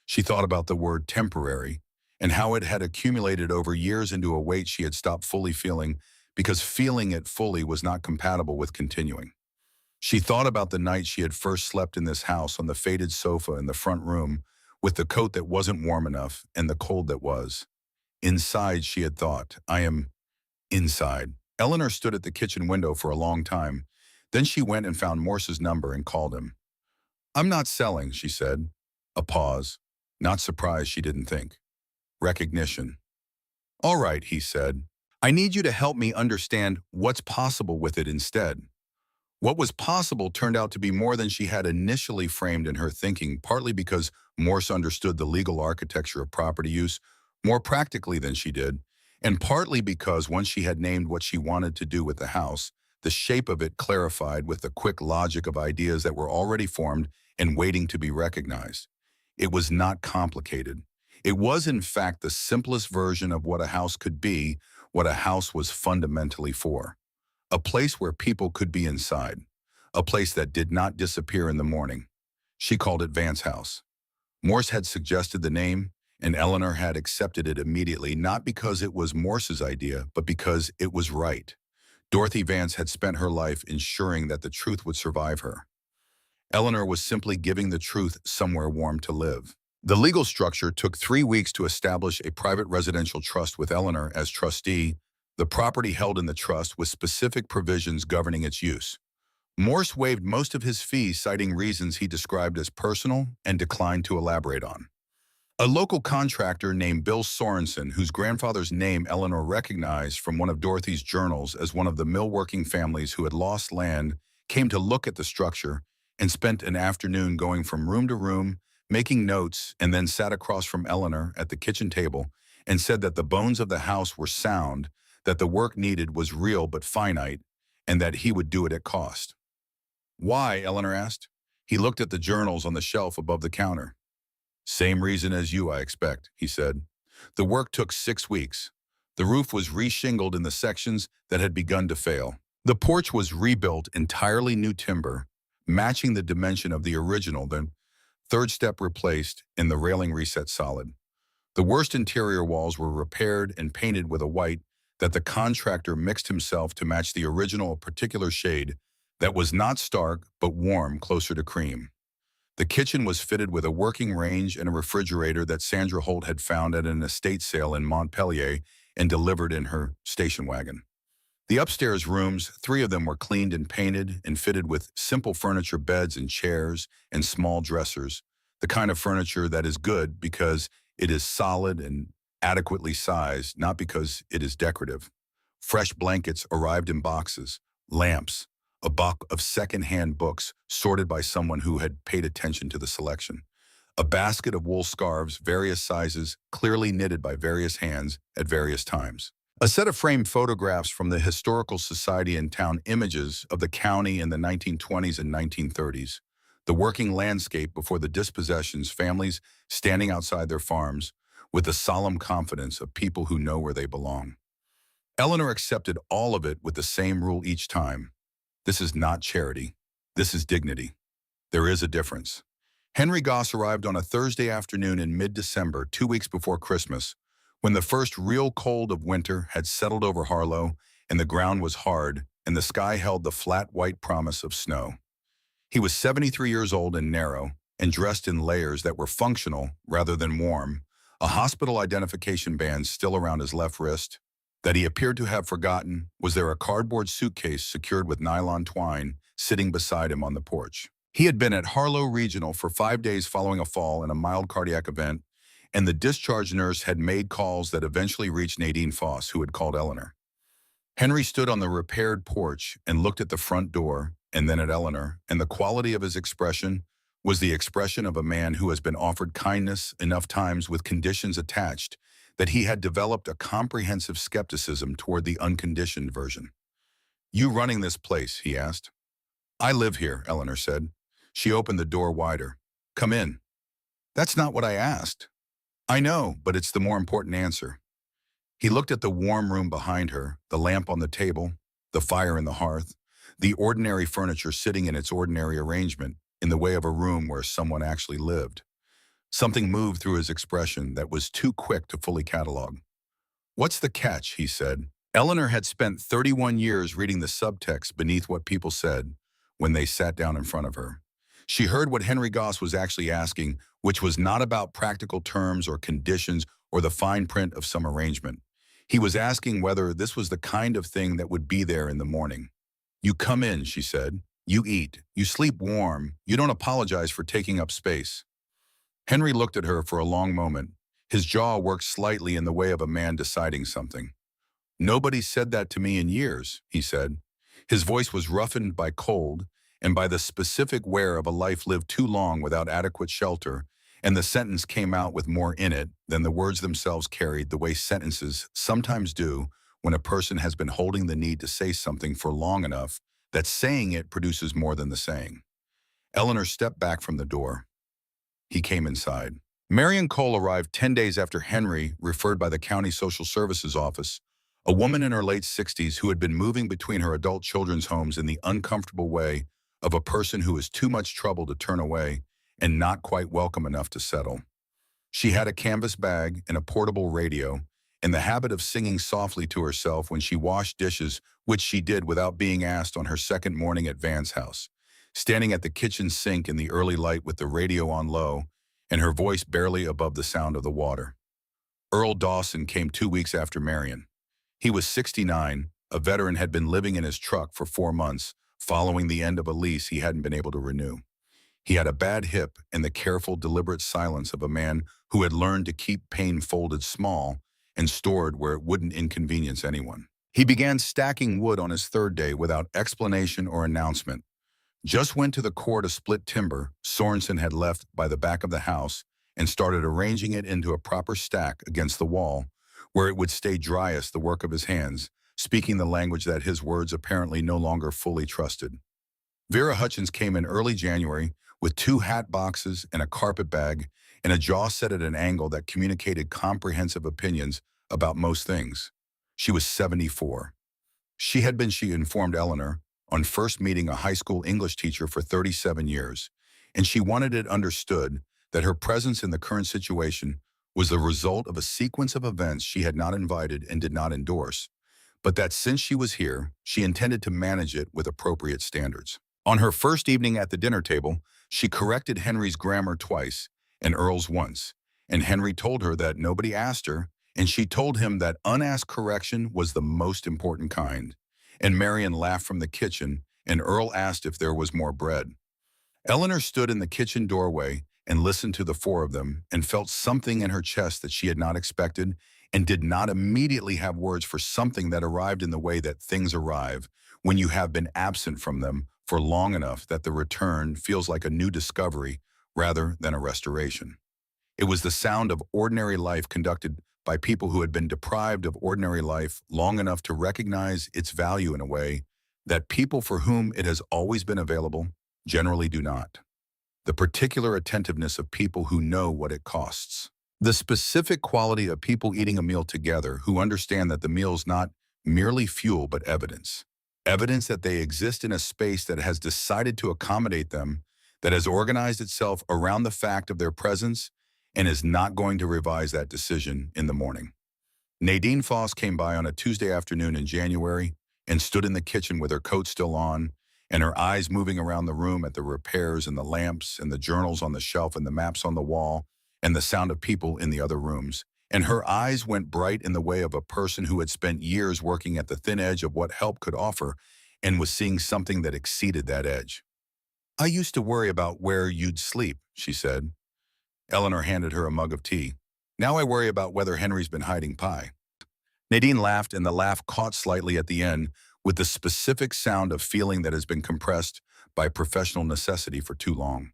S1: She thought about the word temporary and how it had accumulated over years into a weight she had stopped fully feeling because feeling it fully was not compatible with continuing. She thought about the night she had first slept in this house on the faded sofa in the front room, with the coat that wasn't warm enough and the cold that was. Inside, she had thought, I am inside. Eleanor stood at the kitchen window for a long time. Then she went and found Morse's number and called him. I'm not selling, she said. A pause. Not surprised, she didn't think. Recognition. All right, he said. I need you to help me understand what's possible with it instead. What was possible turned out to be more than she had initially framed in her thinking, partly because Morse understood the legal architecture of property use more practically than she did, and partly because once she had named what she wanted to do with the house, the shape of it clarified with the quick logic of ideas that were already formed and waiting to be recognized. It was not complicated. It was, in fact, the simplest version of what a house could be, what a house was fundamentally for. A place where people could be inside. A place that did not disappear in the morning. She called it Vance House. Morse had suggested the name, and Eleanor had accepted it immediately, not because it was Morse's idea, but because it was right. Dorothy Vance had spent her life ensuring that the truth would survive her. Eleanor was simply giving the truth somewhere warm to live. The legal structure took 3 weeks to establish a private residential trust with Eleanor as trustee, the property held in the trust with specific provisions governing its use. Morse waived most of his fees, citing reasons he described as personal and declined to elaborate on. A local contractor named Bill Sorensen, whose grandfather's name Eleanor recognized from one of Dorothy's journals as one of the millworking families who had lost land, came to look at the structure and spent an afternoon going from room to room, making notes, and then sat across from Eleanor at the kitchen table and said that the bones of the house were sound, that the work needed was real but finite, and that he would do it at cost. Why? Eleanor asked. He looked at the journals on the shelf above the counter. Same reason as you, I expect, he said. The work took 6 weeks. The roof was reshingled in the sections that had begun to fail. The porch was rebuilt entirely new timber, matching the dimension of the original, then third step replaced, and the railing reset solid. The worst interior walls were repaired and painted with a white that the contractor mixed himself to match the original particular shade that was not stark but warm, closer to cream. The kitchen was fitted with a working range and a refrigerator that Sandra Holt had found at an estate sale in Montpelier and delivered in her station wagon. The upstairs rooms, 3 of them were cleaned and painted and fitted with simple furniture, beds and chairs and small dressers, the kind of furniture that is good because it is solid and adequately sized, not because it is decorative. Fresh blankets arrived in boxes, lamps, a box of second-hand books sorted by someone who had paid attention to the selection, a basket of wool scarves, various sizes, clearly knitted by various hands at various times. A set of framed photographs from the Historical Society in town, images of the county in the 1920s and 1930s, the working landscape before the dispossessions, families standing outside their farms with the solemn confidence of people who know where they belong. Eleanor accepted all of it with the same rule each time. This is not charity. This is dignity. There is a difference. Henry Goss arrived on a Thursday afternoon in mid-December, 2 weeks before Christmas, when the first real cold of winter had settled over Harlow and the ground was hard and the sky held the flat white promise of snow. He was 73 years old and narrow and dressed in layers that were functional rather than warm, a hospital identification band still around his left wrist. That he appeared to have forgotten was there a cardboard suitcase secured with nylon twine sitting beside him on the porch. He had been at Harlow Regional for 5 days following a fall and a mild cardiac event, and the discharge nurse had made calls that eventually reached Nadine Foss, who had called Eleanor. Henry stood on the repaired porch and looked at the front door and then at Eleanor, and the quality of his expression was the expression of a man who has been offered kindness enough times with conditions attached that he had developed a comprehensive skepticism toward the unconditioned version. You running this place? He asked. I live here, Eleanor said. She opened the door wider. Come in. That's not what I asked. I know, but it's the more important answer. He looked at the warm room behind her, the lamp on the table, the fire in the hearth, the ordinary furniture sitting in its ordinary arrangement, in the way of a room where someone actually lived. Something moved through his expression that was too quick to fully catalog. What's the catch? He said. Eleanor had spent 31 years reading the subtext beneath what people said, when they sat down in front of her. She heard what Henry Goss was actually asking, which was not about practical terms or conditions or the fine print of some arrangement. He was asking whether this was the kind of thing that would be there in the morning. "You come in," she said. "You eat. You sleep warm. You don't apologize for taking up space." Henry looked at her for a long moment. His jaw worked slightly in the way of a man deciding something. "Nobody said that to me in years," he said. His voice was roughened by cold and by the specific wear of a life lived too long without adequate shelter, and the sentence came out with more in it than the words themselves carried, the way sentences sometimes do when a person has been holding the need to say something for long enough that saying it produces more than the saying. Eleanor stepped back from the door. He came inside. Marion Cole arrived 10 days after Henry, referred by the county social services office, a woman in her late 60s who had been moving between her adult children's homes in the uncomfortable way of a person who is too much trouble to turn away and not quite welcome enough to settle. She had a canvas bag and a portable radio, in the habit of singing softly to herself when she washed dishes, which she did without being asked on her second morning at Van's house, standing at the kitchen sink in the early light with the radio on low and her voice barely above the sound of the water. Earl Dawson came 2 weeks after Marion. He was 69, a veteran, had been living in his truck for 4 months, following the end of a lease he hadn't been able to renew. He had a bad hip and the careful, deliberate silence of a man who had learned to keep pain folded small and stored where it wouldn't inconvenience anyone. He began stacking wood on his third day without explanation or announcement. Just went to the core to split timber Sorensen had left by the back of the house and started arranging it into a proper stack against the wall where it would stay driest, the work of his hands, speaking the language that his words apparently no longer fully trusted. Vera Hutchins came in early January with 2 hat boxes and a carpet bag and a jaw set at an angle that communicated comprehensive opinions about most things. She was 74. She had been, she informed Eleanor, on first meeting a high school English teacher for 37 years, and she wanted it understood that her presence in the current situation was the result of a sequence of events she had not invited and did not endorse, but that since she was here, she intended to manage it with appropriate standards. On her first evening at the dinner table, she corrected Henry's grammar twice and Earl's once, and Henry told her that nobody asked her, and she told him that unasked correction was the most important kind. And Marion laughed from the kitchen, and Earl asked if there was more bread. Eleanor stood in the kitchen doorway and listened to the 4 of them and felt something in her chest that she had not expected and did not immediately have words for something that arrived in the way that things arrive when you have been absent from them for long enough that the return feels like a new discovery rather than a restoration. It was the sound of ordinary life conducted by people who had been deprived of ordinary life long enough to recognize its value in a way that people for whom it has always been available generally do not. The particular attentiveness of people who know what it costs. The specific quality of people eating a meal together who understand that the meal's not merely fuel but evidence. Evidence that they exist in a space that has decided to accommodate them, that has organized itself around the fact of their presence and is not going to revise that decision in the morning. Nadine Foss came by on a Tuesday afternoon in January and stood in the kitchen with her coat still on and her eyes moving around the room at the repairs and the lamps and the journals on the shelf and the maps on the wall and the sound of people in the other rooms. And her eyes went bright in the way of a person who had spent years working at the thin edge of what help could offer and was seeing something that exceeded that edge. "I used to worry about where you'd sleep," she said. Eleanor handed her a mug of tea. "Now I worry about whether Henry's been hiding pie." Nadine laughed, and the laugh caught slightly at the end with the specific sound of feeling that has been compressed by professional necessity for too long.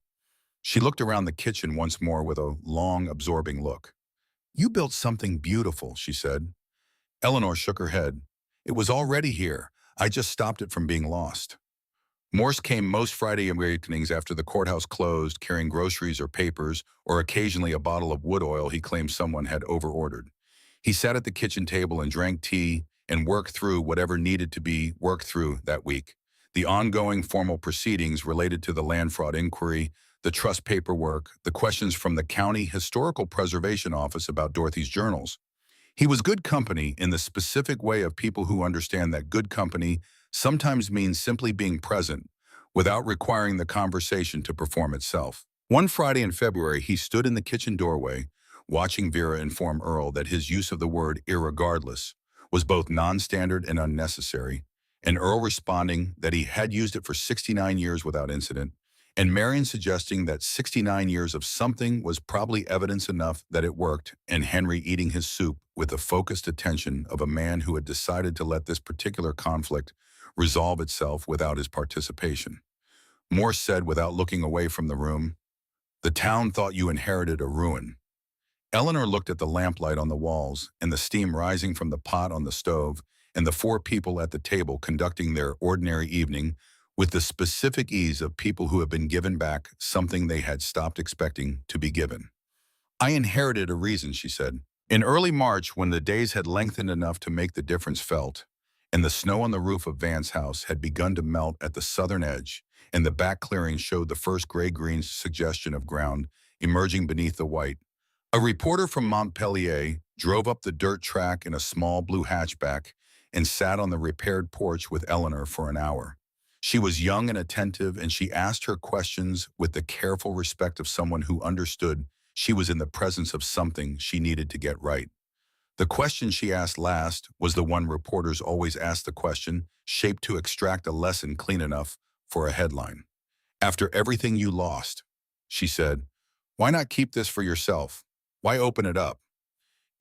S1: She looked around the kitchen once more with a long, absorbing look. "You built something beautiful," she said. Eleanor shook her head. "It was already here. I just stopped it from being lost." Morse came most Friday evenings after the courthouse closed, carrying groceries or papers, or occasionally a bottle of wood oil he claimed someone had overordered. He sat at the kitchen table and drank tea and worked through whatever needed to be worked through that week. The ongoing formal proceedings related to the land fraud inquiry, the trust paperwork, the questions from the County Historical Preservation Office about Dorothy's journals. He was good company in the specific way of people who understand that good company sometimes means simply being present without requiring the conversation to perform itself. One Friday in February, he stood in the kitchen doorway, watching Vera inform Earl that his use of the word irregardless was both non-standard and unnecessary, and Earl responding that he had used it for 69 years without incident, and Marion suggesting that 69 years of something was probably evidence enough that it worked, and Henry eating his soup with the focused attention of a man who had decided to let this particular conflict resolve itself without his participation. Morse said without looking away from the room, "The town thought you inherited a ruin." Eleanor looked at the lamplight on the walls and the steam rising from the pot on the stove and the four people at the table conducting their ordinary evening with the specific ease of people who have been given back something they had stopped expecting to be given. "I inherited a reason," she said. In early March, when the days had lengthened enough to make the difference felt, and the snow on the roof of Van's house had begun to melt at the southern edge, and the back clearing showed the first gray-green suggestion of ground emerging beneath the white, a reporter from Montpelier drove up the dirt track in a small blue hatchback and sat on the repaired porch with Eleanor for an hour. She was young and attentive, and she asked her questions with the careful respect of someone who understood she was in the presence of something she needed to get right. The question she asked last was the one reporters always ask the question, shaped to extract a lesson clean enough for a headline. "After everything you lost," she said, "why not keep this for yourself? Why open it up?"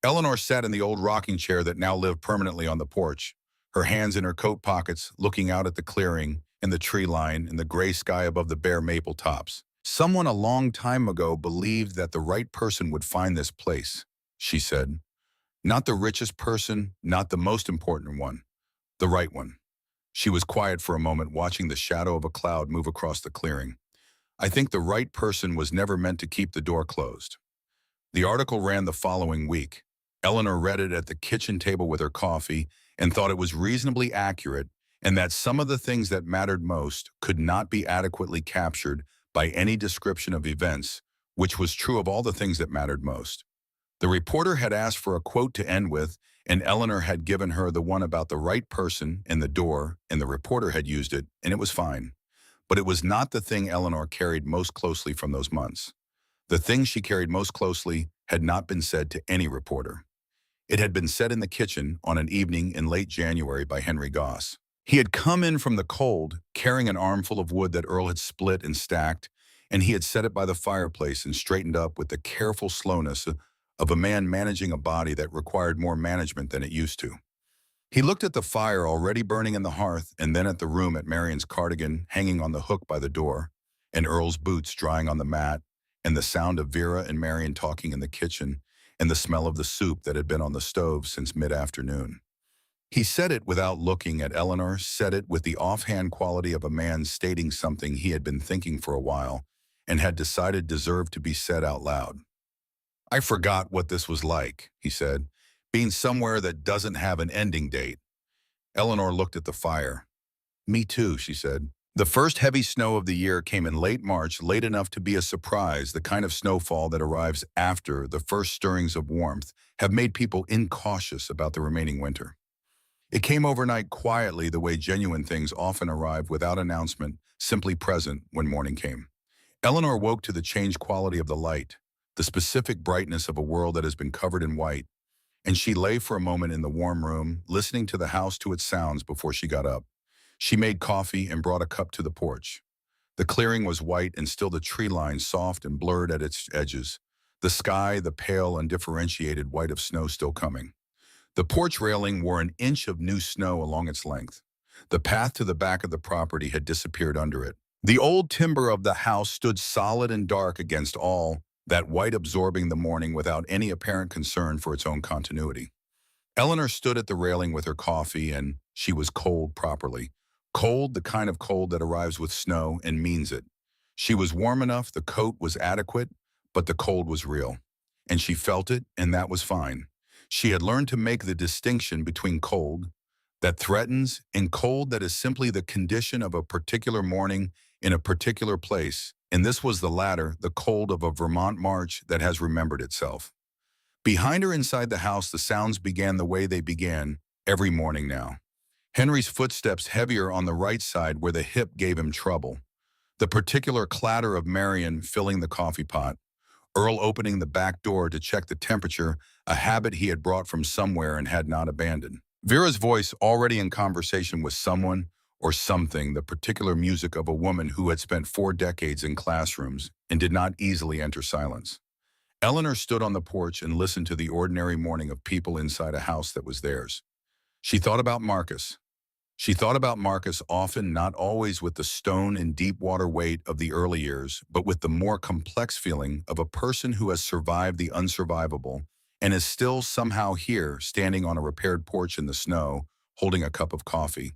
S1: Eleanor sat in the old rocking chair that now lived permanently on the porch, her hands in her coat pockets, looking out at the clearing and the tree line and the gray sky above the bare maple tops. "Someone a long time ago believed that the right person would find this place," she said. "Not the richest person, not the most important one, the right one." She was quiet for a moment, watching the shadow of a cloud move across the clearing. "I think the right person was never meant to keep the door closed." The article ran the following week. Eleanor read it at the kitchen table with her coffee and thought it was reasonably accurate, and that some of the things that mattered most could not be adequately captured by any description of events, which was true of all the things that mattered most. The reporter had asked for a quote to end with, and Eleanor had given her the one about the right person and the door, and the reporter had used it, and it was fine. But it was not the thing Eleanor carried most closely from those months. The thing she carried most closely had not been said to any reporter. It had been said in the kitchen on an evening in late January by Henry Goss. He had come in from the cold, carrying an armful of wood that Earl had split and stacked, and he had set it by the fireplace and straightened up with the careful slowness of a man managing a body that required more management than it used to. He looked at the fire already burning in the hearth, and then at the room, at Marion's cardigan hanging on the hook by the door, and Earl's boots drying on the mat, and the sound of Vera and Marion talking in the kitchen, and the smell of the soup that had been on the stove since mid-afternoon. He said it without looking at Eleanor, said it with the offhand quality of a man stating something he had been thinking for a while and had decided deserved to be said out loud. "I forgot what this was like," he said, "being somewhere that doesn't have an ending date." Eleanor looked at the fire. "Me too," she said. The first heavy snow of the year came in late March, late enough to be a surprise. The kind of snowfall that arrives after the first stirrings of warmth have made people incautious about the remaining winter. It came overnight quietly, the way genuine things often arrive without announcement, simply present when morning came. Eleanor woke to the changed quality of the light, the specific brightness of a world that has been covered in white, and she lay for a moment in the warm room, listening to the house to its sounds before she got up. She made coffee and brought a cup to the porch. The clearing was white, and still the tree line soft and blurred at its edges. The sky, the pale, undifferentiated white of snow still coming. The porch railing wore an inch of new snow along its length. The path to the back of the property had disappeared under it. The old timber of the house stood solid and dark against all that white, absorbing the morning without any apparent concern for its own continuity. Eleanor stood at the railing with her coffee, and she was cold properly. Cold, the kind of cold that arrives with snow and means it. She was warm enough, the coat was adequate, but the cold was real. And she felt it, and that was fine. She had learned to make the distinction between cold that threatens and cold that is simply the condition of a particular morning in a particular place, and this was the latter, the cold of a Vermont March that has remembered itself. Behind her inside the house, the sounds began the way they began every morning now. Henry's footsteps heavier on the right side where the hip gave him trouble. The particular clatter of Marion filling the coffee pot. Earl opening the back door to check the temperature, a habit he had brought from somewhere and had not abandoned. Vera's voice already in conversation with someone or something, the particular music of a woman who had spent 4 decades in classrooms and did not easily enter silence. Eleanor stood on the porch and listened to the ordinary morning of people inside a house that was theirs. She thought about Marcus. She thought about Marcus often, not always with the stone and deep water weight of the early years, but with the more complex feeling of a person who has survived the unsurvivable and is still somehow here, standing on a repaired porch in the snow, holding a cup of coffee.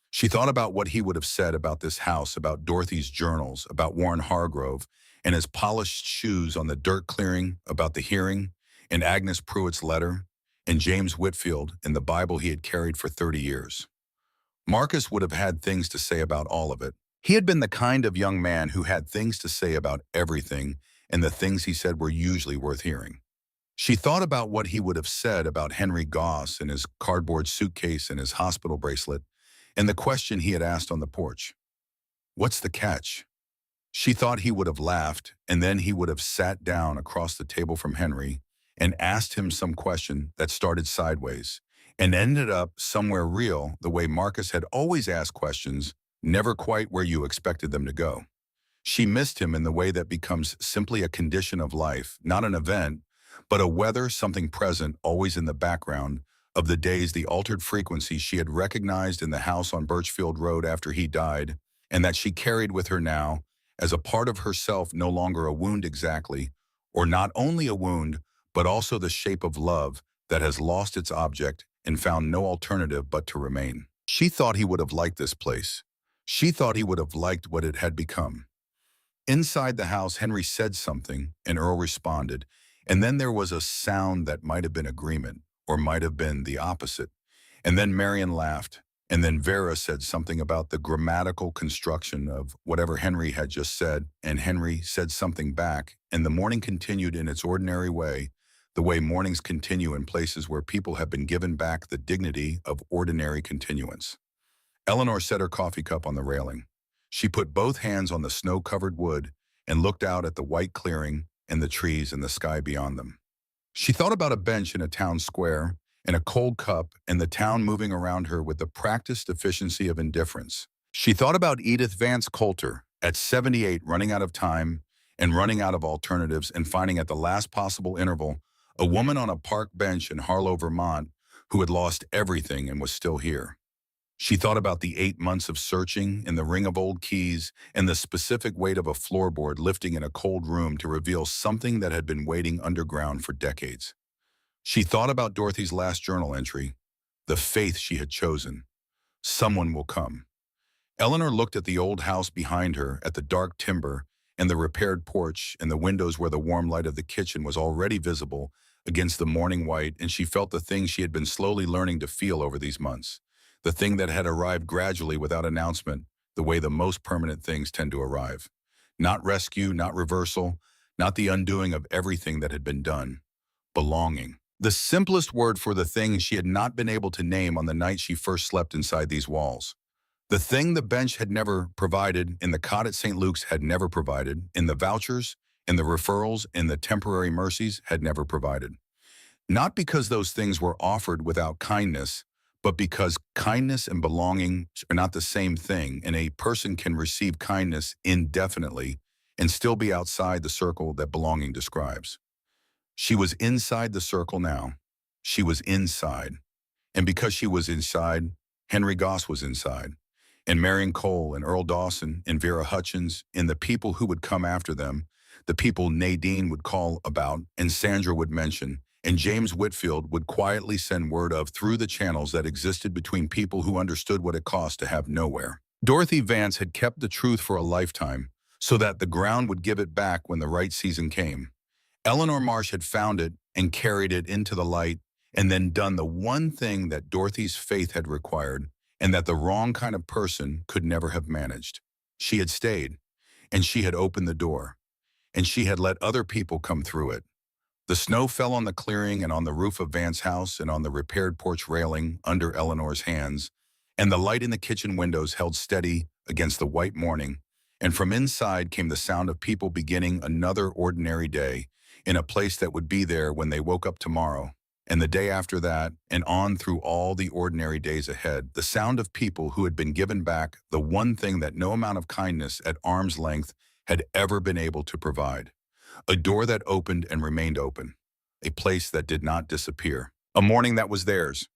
S1: She thought about what he would have said about this house, about Dorothy's journals, about Warren Hargrove, and his polished shoes on the dirt clearing, about the hearing, and Agnes Pruitt's letter, and James Whitfield and the Bible he had carried for 30 years. Marcus would have had things to say about all of it. He had been the kind of young man who had things to say about everything, and the things he said were usually worth hearing. She thought about what he would have said about Henry Goss and his cardboard suitcase and his hospital bracelet, and the question he had asked on the porch. What's the catch? She thought he would have laughed, and then he would have sat down across the table from Henry and asked him some question that started sideways and ended up somewhere real, the way Marcus had always asked questions, never quite where you expected them to go. She missed him in the way that becomes simply a condition of life, not an event, but a weather, something present, always in the background, of the days, the altered frequency she had recognized in the house on Birchfield Road after he died, and that she carried with her now, as a part of herself, no longer a wound exactly, or not only a wound, but also the shape of love that has lost its object and found no alternative but to remain. She thought he would have liked this place. She thought he would have liked what it had become. Inside the house, Henry said something, and Earl responded, and then there was a sound that might have been agreement, or might have been the opposite. And then Marion laughed, and then Vera said something about the grammatical construction of whatever Henry had just said, and Henry said something back, and the morning continued in its ordinary way, the way mornings continue in places where people have been given back the dignity of ordinary continuance. Eleanor set her coffee cup on the railing. She put both hands on the snow-covered wood and looked out at the white clearing and the trees and the sky beyond them. She thought about a bench in a town square and a cold cup and the town moving around her with the practiced efficiency of indifference. She thought about Edith Vance Coulter, at 78, running out of time and running out of alternatives and finding at the last possible interval a woman on a park bench in Harlow, Vermont, who had lost everything and was still here. She thought about the 8 months of searching and the ring of old keys and the specific weight of a floorboard lifting in a cold room to reveal something that had been waiting underground for decades. She thought about Dorothy's last journal entry, the faith she had chosen. Someone will come. Eleanor looked at the old house behind her, at the dark timber and the repaired porch and the windows where the warm light of the kitchen was already visible against the morning white, and she felt the thing she had been slowly learning to feel over these months, the thing that had arrived gradually without announcement, the way the most permanent things tend to arrive. Not rescue, not reversal, not the undoing of everything that had been done. Belonging. The simplest word for the thing she had not been able to name on the night she first slept inside these walls. The thing the bench had never provided, and the cot at St. Luke's had never provided, and the vouchers, and the referrals, and the temporary mercies had never provided. Not because those things were offered without kindness, but because kindness and belonging are not the same thing, and a person can receive kindness indefinitely and still be outside the circle that belonging describes. She was inside the circle now. She was inside. And because she was inside, Henry Goss was inside. And Marion Cole and Earl Dawson and Vera Hutchins and the people who would come after them, the people Nadine would call about and Sandra would mention, and James Whitfield would quietly send word of through the channels that existed between people who understood what it cost to have nowhere. Dorothy Vance had kept the truth for a lifetime so that the ground would give it back when the right season came. Eleanor Marsh had found it and carried it into the light and then done the one thing that Dorothy's faith had required and that the wrong kind of person could never have managed. She had stayed, and she had opened the door, and she had let other people come through it. The snow fell on the clearing and on the roof of Vance's house and on the repaired porch railing under Eleanor's hands, and the light in the kitchen windows held steady against the white morning, and from inside came the sound of people beginning another ordinary day in a place that would be there when they woke up tomorrow, and the day after that, and on through all the ordinary days ahead, the sound of people who had been given back the one thing that no amount of kindness at arm's length had ever been able to provide. A door that opened and remained open, a place that did not disappear, a morning that was theirs,